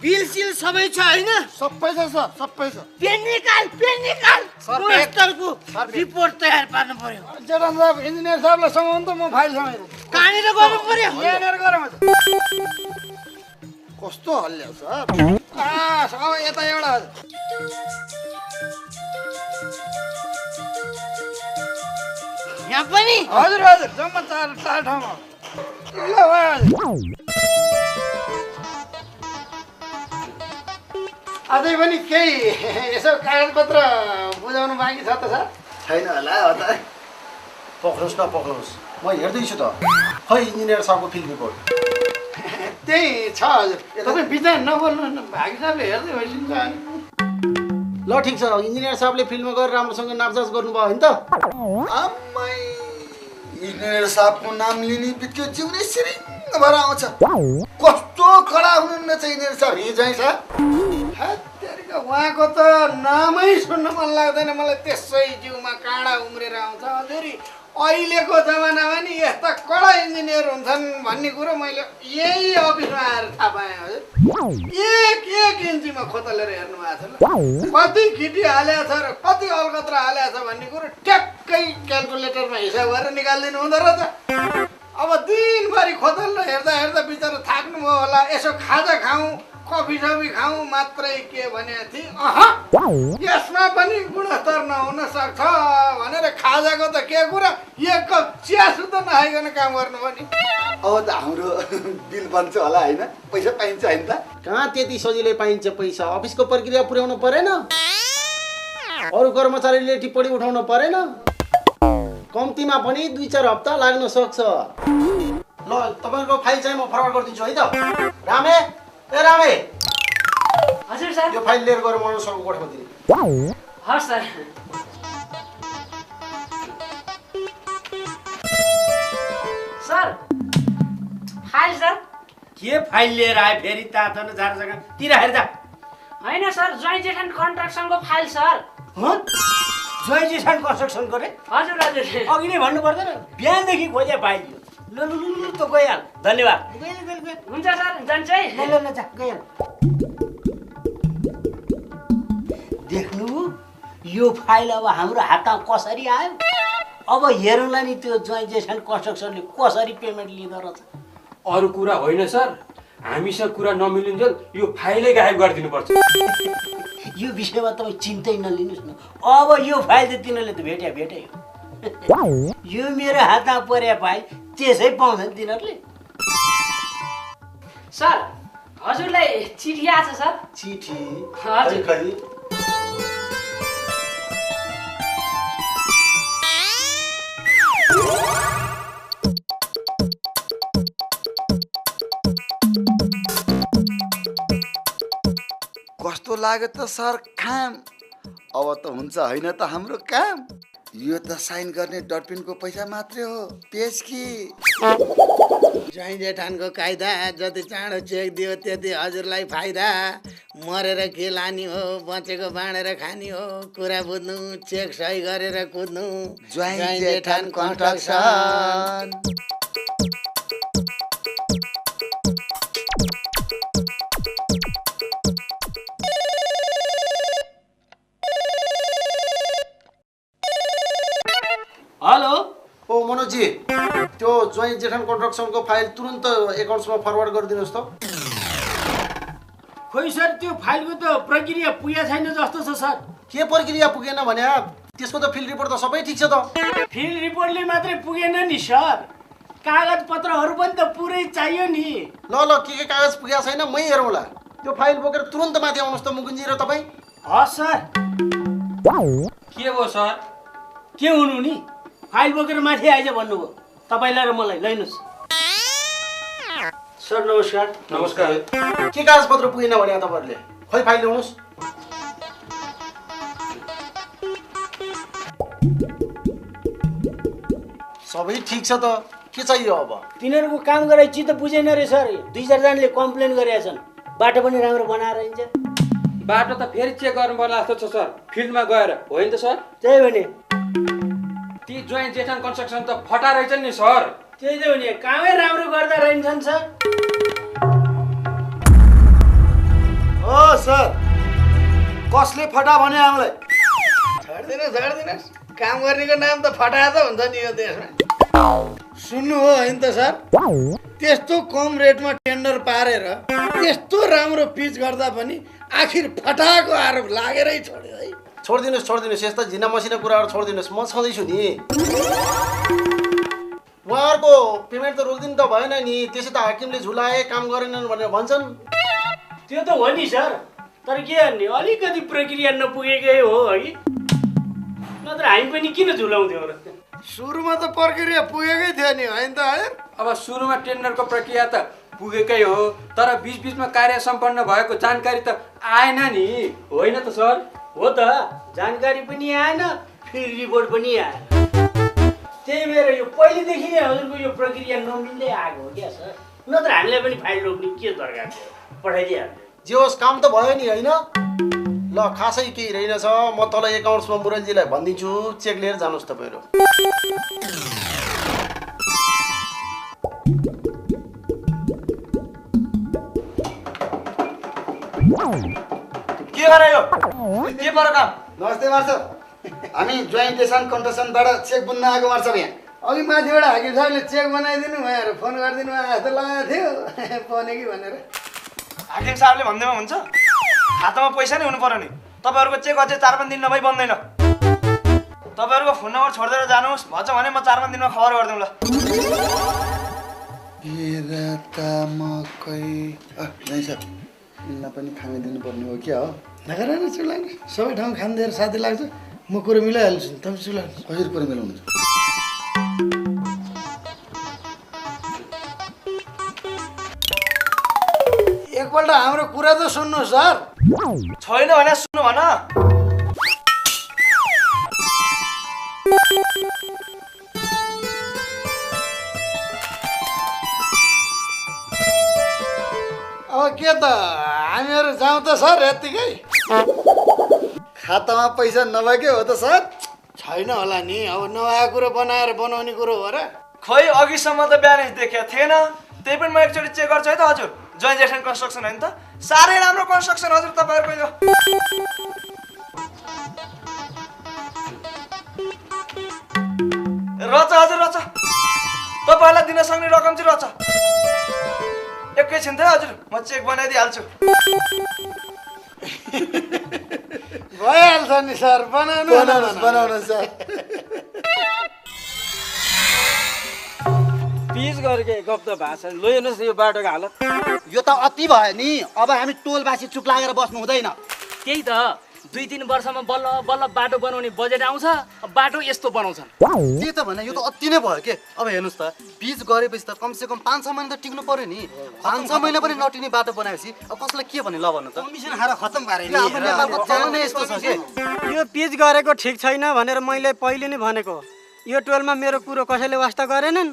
[SPEAKER 8] बिल सिल सबै छ होइन?
[SPEAKER 6] सबै छ सर, सबै छ।
[SPEAKER 8] पेन निकाल, पेन निकाल। गुणस्तरको रिपोर्ट तयार पार्नु पर्यो।
[SPEAKER 1] जेठान साहब, इन्जिनियर साहबलाई समाउनु त, म फाइल समाइदिन्छु।
[SPEAKER 8] कहाँनिर गर्नु पर्यो?
[SPEAKER 1] यहाँनिर गरौँ।
[SPEAKER 6] कस्तो हल्ल्या सर?
[SPEAKER 1] अब यता एउटा हजुर।
[SPEAKER 8] यहाँ पनि
[SPEAKER 1] हजुर हजुर, जम्मा 4 ठाउँमा। ल भयो हजुर। अझै पनि केही यसो कागजपत्र बुझाउनु बाँकी छ त सर?
[SPEAKER 6] छैन होला हो त। पक्रोस् न पक्रोस्, म हेर्दैछु त। खै इन्जिनियर साहबको फिल्ड रिपोर्ट
[SPEAKER 1] त्यही छ हजुर। तपाईँ बिचमा नबोल्नु, भागी साहबले हेर्दै भइसक्छ।
[SPEAKER 2] ल ठिक छ इन्जिनियर साहबले फिल्डमा गएर राम्रोसँग नापजाँच गर्नुभयो होइन त
[SPEAKER 6] आम्मै इन्जिनियर साहबको नाम लिने बित्तिकै जिउ नै सिरिङ भएर आउँछ कस्तो कडा हुनुहुन्न चाहिँ इन्जिनियर साहब हिजो साहब उहाँको त नामै सुन्न मन लाग्दैन मलाई त्यसै जिउमा काँडा उम्रेर आउँछ हजुर अहिलेको जमानामा नि यस्ता कडा इन्जिनियर हुन्छन् भन्ने कुरो मैले यही अफिसमा आएर थाहा पाएँ हजुर एक इन्चीमा खोतलेर हेर्नु भएको छ कति खिटी हालेको छ र कति अलकत्रा हालेको छ भन्ने कुरो ट्याक्कै क्यालकुलेटरमा हिसाब गरेर निकालिदिनु हुँदो रहेछ अब दिनभरि खोतलेर हेर्दा हेर्दा बिचरा थाक्नुभयो होला यसो खाजा खाउँ कफी सफी खाउँ मात्रै के भनेको थिएँ यसमा पनि गुणस्तर नहुन सक्छ भनेर खाजाको त के कुरा एक कप चिया सुद्धा नखाइकन काम गर्नु पनि अब त हाम्रो बिल बन्छ होला होइन पैसा पाइन्छ होइन त
[SPEAKER 2] कहाँ त्यति सजिलै पाइन्छ पैसा अफिसको प्रक्रिया पुर्याउनु परेन अरू कर्मचारीले टिप्पणी उठाउनु परेन कम्तीमा पनि 2-4 हप्ता लाग्न सक्छ ल तपाईँको फाइल चाहिँ म फरवार्ड गरिदिन्छु है त रामे ए रामे
[SPEAKER 9] हजुर सर
[SPEAKER 2] यो फाइल लिएर गएर म सरको कोठामा दिने
[SPEAKER 9] हस् सर सर फाइल सर
[SPEAKER 2] के फाइल लिएर आए फेरि तातन झार जग्गा तिर हेर जा
[SPEAKER 9] होइन सर ज्वाइँ जेठान कन्ट्राक्सनको फाइल सर
[SPEAKER 2] ज्वाइँ जेठान कन्स्ट्रक्सनको रे
[SPEAKER 9] हजुर हजुर
[SPEAKER 2] अघि नै भन्नु पर्दैन बिहानदेखि खोजे फाइल ल ल ल त गइहाल धन्यवाद
[SPEAKER 9] हुन्छ सर जान्छ है
[SPEAKER 2] ल ल जा गइहाल देख्नु यो फाइल अब हाम्रो हातमा कसरी आयो अब हेरौँला नि त्यो ज्वाइँ जेठान कन्स्ट्रक्सनले कसरी पेमेन्ट लिँदो रहेछ
[SPEAKER 10] अरू कुरा होइन सर हामीसँग कुरा नमिलिन्जेल यो फाइलै गायब गरिदिनुपर्छ
[SPEAKER 2] यो विषयमा तपाईँ चिन्तै नलिनुहोस् न अब यो फाइल त तिनीहरूले त भेट्यो यो मेरो हातमा परे फाइल त्यसै पाउँछन् तिनीहरूले
[SPEAKER 9] सर हजुरलाई चिठी आछ सर
[SPEAKER 2] चिठी
[SPEAKER 9] हजुर
[SPEAKER 2] खै
[SPEAKER 6] कस्तो लाग्यो त सर काम अब त हुन्छ होइन त हाम्रो काम यो त साइन गर्ने डटपिनको पैसा मात्रै हो पेज कि
[SPEAKER 1] ज्वाइँ जेठानको कायदा जति चाँडो चेक दियो त्यति हजुरलाई फाइदा मरेर के लाने हो बचेको बाँडेर खाने हो कुरा बुझ्नु चेक सही गरेर कुद्नु
[SPEAKER 6] ज्वाइँ जेठान कन्स्ट्रक्सन
[SPEAKER 2] हेलो ओ मनोजी त्यो ज्वाइँ जेठान कन्स्ट्रक्सनको फाइल तुरन्त एकाउन्ट्समा फरवर्ड गरिदिनुहोस् त खोइ सर त्यो फाइलको त प्रक्रिया पुगेको छैन जस्तो छ सर के प्रक्रिया पुगेन भने त्यसको त फिल्ड रिपोर्ट त सबै ठिक छ त फिल्ड रिपोर्टले मात्रै पुगेन नि सर कागज पत्रहरू पनि त पुरै चाहियो नि ल के कागज पुगेको छैन मै हेरौँला त्यो फाइल बोकेर तुरन्त माथि आउनुहोस् त मुकुन्जी र तपाईँ हस् सर
[SPEAKER 10] के भयो सर
[SPEAKER 2] के हुनु नि फाइल बोकेर माथि आइज भन्नुभयो तपाईँलाई र मलाई लैनुहोस् सर नमस्कार
[SPEAKER 10] नमस्कार
[SPEAKER 2] के कागज पत्र पुगेन भने तपाईँहरूले खोइ फाइल ल्याउनुहोस् सबै ठिक छ त के चाहियो अब तिनीहरूको काम गराइ चित्त बुझेन रे सर 2-4 जनाले कम्प्लेन गरेका छन् बाटो पनि राम्रो बनाएर हिँड्छ
[SPEAKER 10] बाटो त फेरि चेक गर्नु पर्ला जस्तो छ सर फिल्डमा गएर होइन त सर
[SPEAKER 2] त्यही भने
[SPEAKER 10] ती ज्वाइँ जेठान कन्स्ट्रक्सन त फटा रहेछन् नि सर
[SPEAKER 2] त्यही त भने कामै राम्रो गर्दा रहन्छन् सर
[SPEAKER 1] हो सर कसले फटा भने हामीलाई छाड्दिनुहोस् काम गर्नेको नाम त फटा त हुन्छ नि यो देशमा सुन्नु हो होइन त सर त्यस्तो कम रेटमा टेन्डर पारेर त्यस्तो राम्रो पिच गर्दा पनि आखिर फटाको आरोप लागेरै छोड्यो है
[SPEAKER 2] छोडिदिनुहोस् यस्ता झिना मसिना कुराहरू छोडिदिनुहोस् म छँदैछु नि उहाँहरूको पेमेन्ट त रोकिदिनु त भएन नि त्यसै त हाकिमले झुलाए काम गरेनन् भनेर भन्छन् त्यो त हो नि सर तर के गर्ने अलिकति प्रक्रिया नपुगेकै हो है नत्र हामी पनि किन झुलाउँथ्यौँ र
[SPEAKER 1] सुरुमा त प्रक्रिया पुगेकै थियो नि होइन त है
[SPEAKER 10] अब सुरुमा टेन्डरको प्रक्रिया त पुगेकै हो तर बीचमा कार्य सम्पन्न भएको जानकारी त आएन नि होइन त सर
[SPEAKER 2] हो त जानकारी पनि आएन फेरि रिपोर्ट पनि आएन त्यही भएर यो पहिलेदेखि नै हजुरको यो प्रक्रिया नमिल्दै आएको हो क्या सर नत्र हामीलाई पनि फाइल रोक्ने के दरकार थियो पठाइदिइहाल्थ्यो
[SPEAKER 12] जे होस् काम त भयो नि होइन ल खासै केही रहेनछ म तल एकाउन्ट्समा मुरलीजीलाई भनिदिन्छु चेक लिएर जानुहोस् तपाईँहरू
[SPEAKER 7] के गरे यो के पऱ्यो काम
[SPEAKER 6] नमस्ते मार्छ हामी जोइन्ट टेसन कन्ट्रक्सनबाट चेक बुन्न आएको मार्छ यहाँ अघि माथिबाट हाकिम साहबले चेक बनाइदिनु भनेर फोन गरिदिनु जस्तो लागेको थियो बने कि भनेर
[SPEAKER 7] हाकिम साहबले भन्दैमा हुन्छ खातामा पैसा नै हुनु पर्यो नि तपाईँहरूको चेक अझै 4-5 दिन नभई बन्दैन तपाईँहरूको फोन नम्बर छोडिदिएर जानुहोस् भन्छ भने म 4-5 दिनमा खबर गरिदिउँ ल
[SPEAKER 6] यिनलाई पनि खाना दिनुपर्ने हो क्या हो नगर चुला सबै ठाउँ खान दिएर साथी लाग्छ म कुरो मिलाइहाल्छु नि तपाईँ चुला कसरी कुरो मिलाउनुहुन्छ एकपल्ट हाम्रो कुरा त सुन्नु सर
[SPEAKER 7] छैन भने सुन्नु भन
[SPEAKER 6] अब के त हामीहरू जाउँ त सर यत्तिकै खातामा पैसा नभएकै हो त सर छैन होला नि अब नभएको कुरो बनाएर बनाउने कुरो हो र
[SPEAKER 7] खै अघिसम्म त ब्यालेन्स देखेको थिएन त्यही पनि म एकचोटि चेक गर्छु है त हजुर जोइन्ट एक्सन कन्स्ट्रक्सन होइन त साह्रै राम्रो कन्स्ट्रक्सन हजुर तपाईँहरूको यो रच हजुर रच तपाईँहरूलाई दिन सक्ने रकम चाहिँ रच एकैछिन त हजुर म चेक बनाइदिइहाल्छु
[SPEAKER 6] भइहाल्छ नि सर बनाउनुहोस् सर
[SPEAKER 10] पिच गरेको गफ त भएको छ लो हेर्नुहोस् यो बाटोको हालत
[SPEAKER 14] यो त अति भयो नि अब हामी टोलबासी चुप लागेर बस्नु हुँदैन
[SPEAKER 9] त्यही त 2-3 वर्षमा बल्ल बल्ल बाटो बनाउने बजेट आउँछ बाटो यस्तो बनाउँछन्
[SPEAKER 14] के त भने यो त अति नै भयो के अब हेर्नुहोस् त पिच गरेपछि त कमसेकम 5-6 महिना त टिक्नु पर्यो नि 5-6 महिना पनि नटिने बाटो बनाएपछि अब कसलाई के भने ल भन्नु त
[SPEAKER 2] कमिसन खाएर खत्तम पारे नि
[SPEAKER 14] अब नेपालको चलन यस्तो छ के
[SPEAKER 15] यो पिच गरेको ठिक छैन भनेर मैले पहिले नै भनेको यो टोलमा मेरो कुरो कसैले वास्ता गरेनन्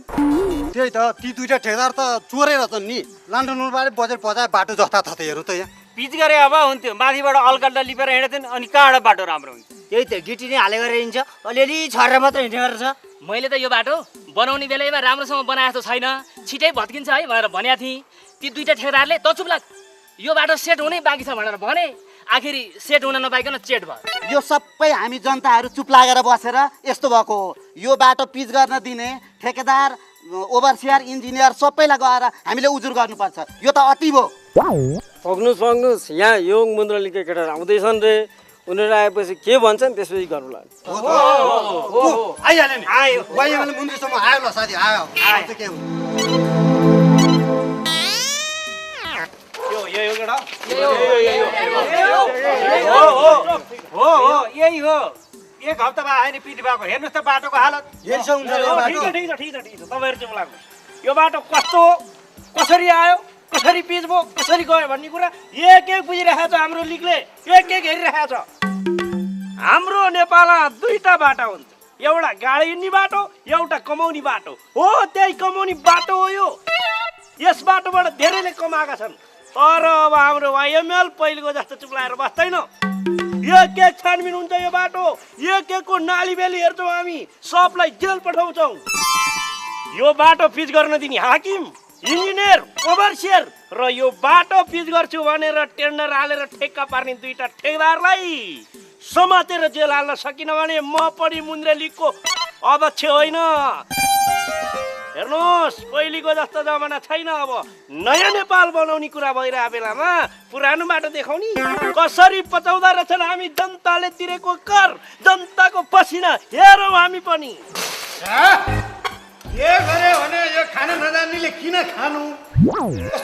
[SPEAKER 14] त्यही त ती दुईटा ठेकेदार त चोरेर छन् नि लान्डोलबाटै बजेट बजाए बाटो जस्ता थथे हेर्नु त यहाँ
[SPEAKER 2] पिच गरे अब हुन्थ्यो माथिबाट अलगल्ला लिपेर हिँड्थ्यो अनि कहाँबाट बाटो राम्रो हुन्छ त्यही त गिटी नै हाले गरेर हिँड्छ अलिअलि छरेर मात्रै हिँड्ने गर्छ
[SPEAKER 9] मैले त यो बाटो बनाउने बेलामा राम्रोसँग बनाएको जस्तो छैन छिटै भत्किन्छ है भनेर भनेको थिएँ ती दुईटा ठेकेदारले त चुप लाग यो बाटो सेट हुनै बाँकी छ भनेर भने आखिरी सेट हुन नपाइकन चेट भयो
[SPEAKER 14] यो सबै हामी जनताहरू चुप लागेर बसेर यस्तो भएको हो यो बाटो पिच गर्न दिने ठेकेदार ओभरसियर इन्जिनियर सबैलाई गएर हामीले उजुर गर्नुपर्छ यो त अति भयो
[SPEAKER 15] पग्नुहोस् यहाँ योङ मुन्द्रलीका केटाहरू आउँदैछन् रे उनीहरू आएपछि के भन्छन् त्यसपछि गरौँला
[SPEAKER 14] आइहाल्यो नि आयो वाइएमले मन्दिरसम्म आयो ल साथी आयो के हो
[SPEAKER 2] यही हो एक हप्ता भयो आयो नि पिटी भएको हेर्नुहोस् त बाटोको हालत
[SPEAKER 14] यही छ हुन्छ यो बाटो
[SPEAKER 2] ठिक छ तपाईँहरू चुप लाग्नु यो बाटो कस्तो हो कसरी आयो कसरी पिच भयो कसरी गयो भन्ने कुरा एक बुझिरहेको छ हाम्रो लिगले एक हेरिरहेको छ हाम्रो नेपालमा दुईटा बाटो हुन्छ एउटा गाडी हिँड्ने बाटो एउटा कमाउने बाटो हो त्यही कमाउने बाटो हो यो यस बाटोबाट धेरैले कमाएका छन् तर अब हाम्रो वाइएमएल पहिलेको जस्तो चुप्लाएर बस्दैन एक छानबिन हुन्छ यो बाटो एकको नाली बेली हेर्छौँ हामी सबलाई जेल पठाउँछौँ यो बाटो पिच गर्न दिने हाकिम इन्जिनियर ओभरसियर र यो बाटो पिच गर्छु भनेर टेन्डर हालेर ठेक्का पार्ने दुईटा ठेकेदारलाई समातेर जेल हाल्न सकिन भने म पनि मुन्द्रेलीको अध्यक्ष होइन हेर्नुहोस् पहिलेको जस्तो जमाना छैन अब नयाँ नेपाल बनाउने कुरा भइरहेको बेलामा पुरानो बाटो देखाउने कसरी पचाउँदा रहेछन् हामी जनताले तिरेको कर जनताको पसिना हेरौँ हामी पनि
[SPEAKER 6] के गरे भने यो खान नजान्नेले किन खानु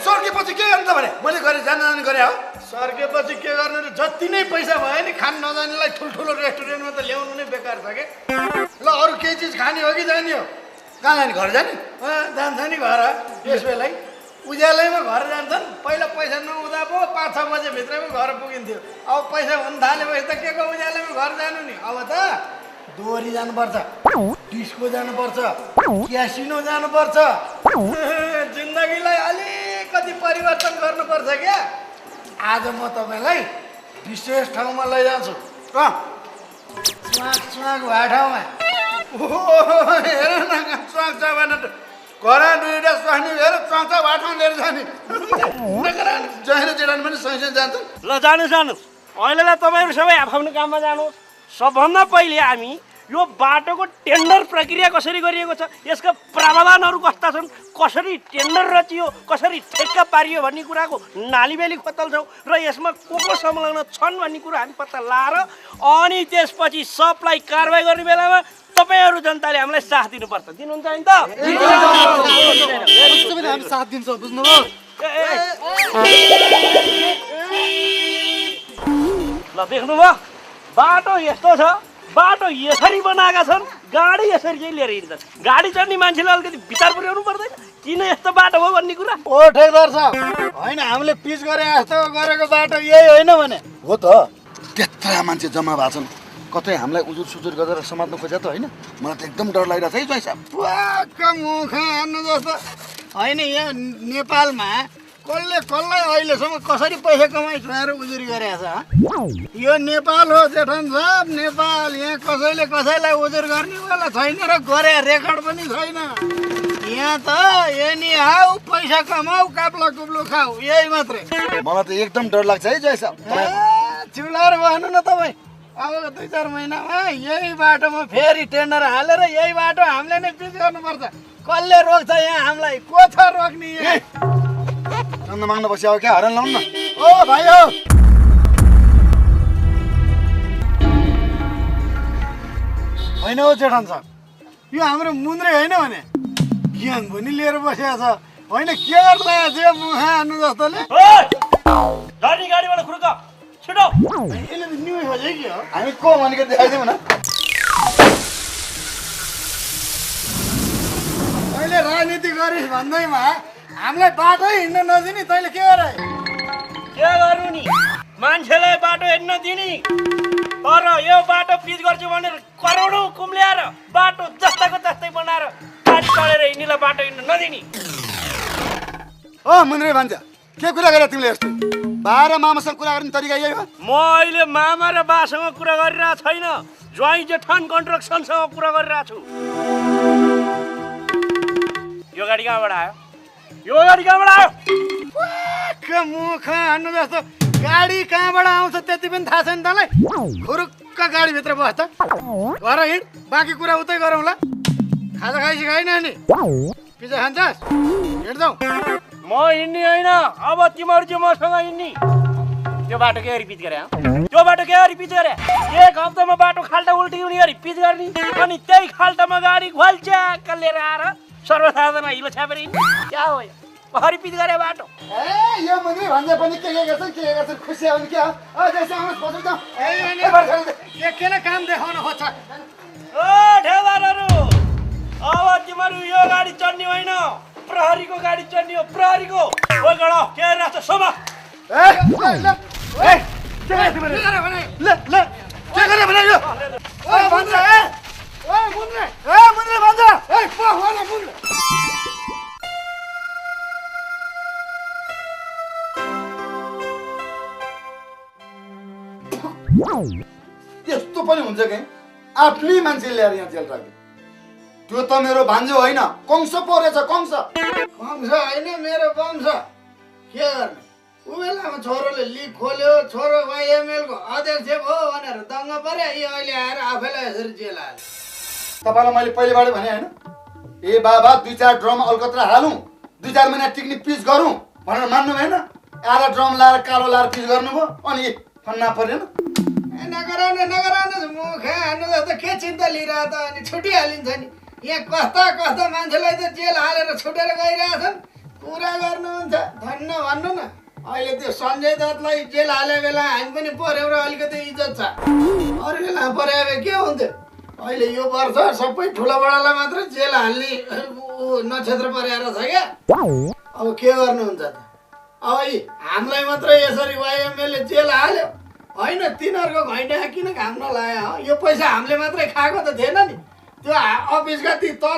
[SPEAKER 6] सर्केपछि के गर्नु त भने मैले गरे जान गरे हो सर्केपछि के गर्नु र जति नै पैसा भयो नि खान नजान्नेलाई ठुल्ठुलो रेस्टुरेन्टमा त ल्याउनु नै बेकार छ के ल अरू केही चिज खाने हो कि जाने हो कहाँ जाने घर जाने जान्छ नि घर यस बेला
[SPEAKER 1] उज्यालैमा घर जान्छन्। पहिला पैसा नहुँदा पो 5-6 बजेभित्रमै घर पुगिन्थ्यो। अब पैसा हुन थालेपछि त के को उज्यालैमा घर जानु नि। अब त दोहोरी जानुपर्छ, डिस्को जानुपर्छ, क्यासिनो जानुपर्छ। जिन्दगीलाई अलिकति परिवर्तन गर्नुपर्छ क्या। आज म तपाईँलाई विशेष ठाउँमा लैजान्छु। च्वाक च्वाक भए ठाउँमा। हेर न च्वाक च्वाक भएन घरा दुईवटा स्वास्नी हेर च्वाक च्वाक भए ठाउँ लिएर जाने। जहिले जेठान पनि सँगसँगै जान्छन्।
[SPEAKER 13] ल जानुहोस् अहिलेलाई तपाईँहरू सबै आफ्नो काममा जानुहोस्। सबभन्दा पहिले हामी यो बाटोको टेन्डर प्रक्रिया कसरी गरिएको छ, यसका प्रावधानहरू कस्ता छन्, कसरी टेन्डर रचियो, कसरी ठेक्का पारियो भन्ने कुराको नालीबेली खोतल्छौँ र यसमा को संलग्न छन् भन्ने कुरा हामी पत्ता लाएर अनि त्यसपछि सबलाई कारवाही गर्ने बेलामा तपाईँहरू जनताले हामीलाई साथ दिनुपर्छ। दिनुहुन्छ नि त?
[SPEAKER 1] हामी साथ दिन्छौँ, बुझ्नुभयो?
[SPEAKER 13] ल देख्नुभयो बाटो यस्तो छ, बाटो यसरी बनाएका छन्, गाडी यसरी चाहिँ लिएर हिँड्छन्। गाडी चढ्ने मान्छेले अलिकति विचार पुर्याउनु पर्दैन किन यस्तो बाटो हो भन्ने कुरा।
[SPEAKER 1] ओ ठेकदार साहब, होइन हामीले पिच गरे जस्तो गरेको बाटो यही होइन भने
[SPEAKER 6] हो त। त्यत्रा मान्छे जम्मा भएको छन्, कतै हामीलाई उजुर सुजुर गरेर समात्नु खोज्या त होइन? मलाई त एकदम डर लागिरहेको छ है ज्वाइँ साहब।
[SPEAKER 1] पुवाक्क मुख हान्नु जस्तो होइन। यहाँ नेपालमा कसले अहिलेसम्म कसरी पैसा कमाइ छोएर उजुरी गरेको छ? यो नेपाल हो जेठन साहब, नेपाल। यहाँ कसैले कसैलाई उजुर गर्नेवाला छैन र गरे रेकर्ड पनि छैन। यहाँ त एनी हाउ पैसा कमाऊ, काप्ला कुप्लो खाऊ, यही मात्रै।
[SPEAKER 6] मलाई त एकदम डर लाग्छ है ज्वाइँ साहब।
[SPEAKER 1] चिउलाएर भन्नु न तपाईँ। अब 2-4 महिनामा यही बाटोमा फेरि टेन्डर हालेर यही बाटो हामीले नै पिच गर्नुपर्छ। कसले रोक्छ यहाँ हामीलाई? को छ रोक्ने?
[SPEAKER 6] चन्दा माग्न बसी अब क्या हरान लाउनु न।
[SPEAKER 1] ओ भाइ हो, होइन हो जेठन साहब, यो हाम्रो मुन्द्रे होइन भने ज्ञान पनि लिएर बसेको छ। होइन के गर्नु लागेको छ मुख हान्नु जस्तोले?
[SPEAKER 13] गाडीबाट खुर्क छिटो।
[SPEAKER 1] यसले त न्युज खोजे के हो?
[SPEAKER 6] हामी को भनेको देखाइदिउँ न।
[SPEAKER 1] अहिले राजनीति गरिस् भन्दैमा हामीलाई बाटो हिँड्न नदिने, तैँले के गरे?
[SPEAKER 13] के गर्नु नि, मान्छेलाई बाटो हिँड्न दिने, तर यो बाटो पिच गर्छु भनेर करोडौँ कुम्ल्याएर बाटो जस्ताको तस्तै बनाएर गाडी चढेर हिँड्नेलाई बाटो हिँड्न नदिने।
[SPEAKER 6] ओ मुन्द्रे भान्जा, के कुरा गरे तिमीले यस्तो? बा र मामासँग कुरा गर्ने तरिका यही हो?
[SPEAKER 13] म अहिले मामा र बासँग कुरा गरिरहेको छैन, ज्वाइँ जेठान कन्स्ट्रक्सनसँग कुरा गरिरहेको छु। यो गाडी कहाँबाट आयो? यो गाडी कहाँबाट आयो?
[SPEAKER 1] मुख हान्नु जस्तो गाडी कहाँबाट आउँछ त्यति पनि थाहा छैन तँलाई? खुरुक्क गाडीभित्र बस् त, घर हिँड, बाँकी कुरा उतै गरौँला। खाजा खाइसी खाइन नि, पिज्जा खान्छस्? हिँड्छौ?
[SPEAKER 13] म हिँड्ने होइन, अब तिमीहरू चाहिँ मसँग हिँड्ने। त्यो बाटो के रिपिट गरे? त्यो बाटो के रिपिट गरे? एक हप्तामा बाटो खाल्टा उल्टी हुने गरी पिच गर्ने, अनि त्यही खाल्टामा गाडी घल्च्याक्क लिएर आएर सर्वसाधारण हिलो छापेर हिँड्ने। क्या हो यो? कसरी पिच गरे बाटो?
[SPEAKER 6] यो मुन्द्रे भान्जा पनि के गर्छन् खुसी आउने क्या हो?
[SPEAKER 1] किन काम देखाउन खोज्छ?
[SPEAKER 13] ओ ठेवारहरू, अब तिमीहरू यो गाडी चढ्ने होइन, प्रहरीको गाडी चढ्ने हो। प्रहरीको ओ गडा के रहेछ सोमा?
[SPEAKER 6] त्यस्तो पनि हुन्छ कि आफ्नै मान्छे ल्याएर यहाँ जेल राख्यो। त्यो त मेरो भान्जो होइन, कंस पो रहेछ, कंस।
[SPEAKER 1] वंश होइन मेरो वंश। के गर्ने? ऊ बेलामा छोरोले लिग खोल्यो, छोरो YML को अध्यक्ष हो भनेर दङ्ग पर्यो, यी अहिले आएर आफैलाई यसरी जेल हाल्यो।
[SPEAKER 6] तपाईँलाई मैले पहिलेबाटै भने होइन, ए बाबा 2-4 ड्रम अलकत्रा हालौँ, 2-4 महिना टिक्ने पिच गरौँ भनेर मान्नु भएन। आधा ड्रम लाएर कालो लाएर पिच गर्नुभयो, अनि फन्ना परेन।
[SPEAKER 1] नगराउनु मुख हान्नु जस्तो के चिन्ता लिइरह त? अनि छुटिहालिन्छ नि। यहाँ कस्ता मान्छेलाई त जेल हालेर छुटेर गइरहेछन्। कुरा गर्नुहुन्छ धन्न भन्नु न। अहिले त्यो सञ्जय दत्तलाई जेल हाले बेला हामी पनि पऱ्यौँ र अलिकति इज्जत छ। अरू बेला पऱ्यो भए के हुन्थ्यो? अहिले यो वर्ष सबै ठुला बडालाई मात्र जेल हाल्ने नक्षत्र परेर छ क्या। अब के गर्नुहुन्छ त अब यी हामीलाई मात्रै यसरी वाइएमएलले जेल हाल्यो होइन तिनीहरूको घैँडा किन घाम नलायो यो पैसा हामीले मात्रै खाएको त थिएन नि त्यो अफिसका ती तल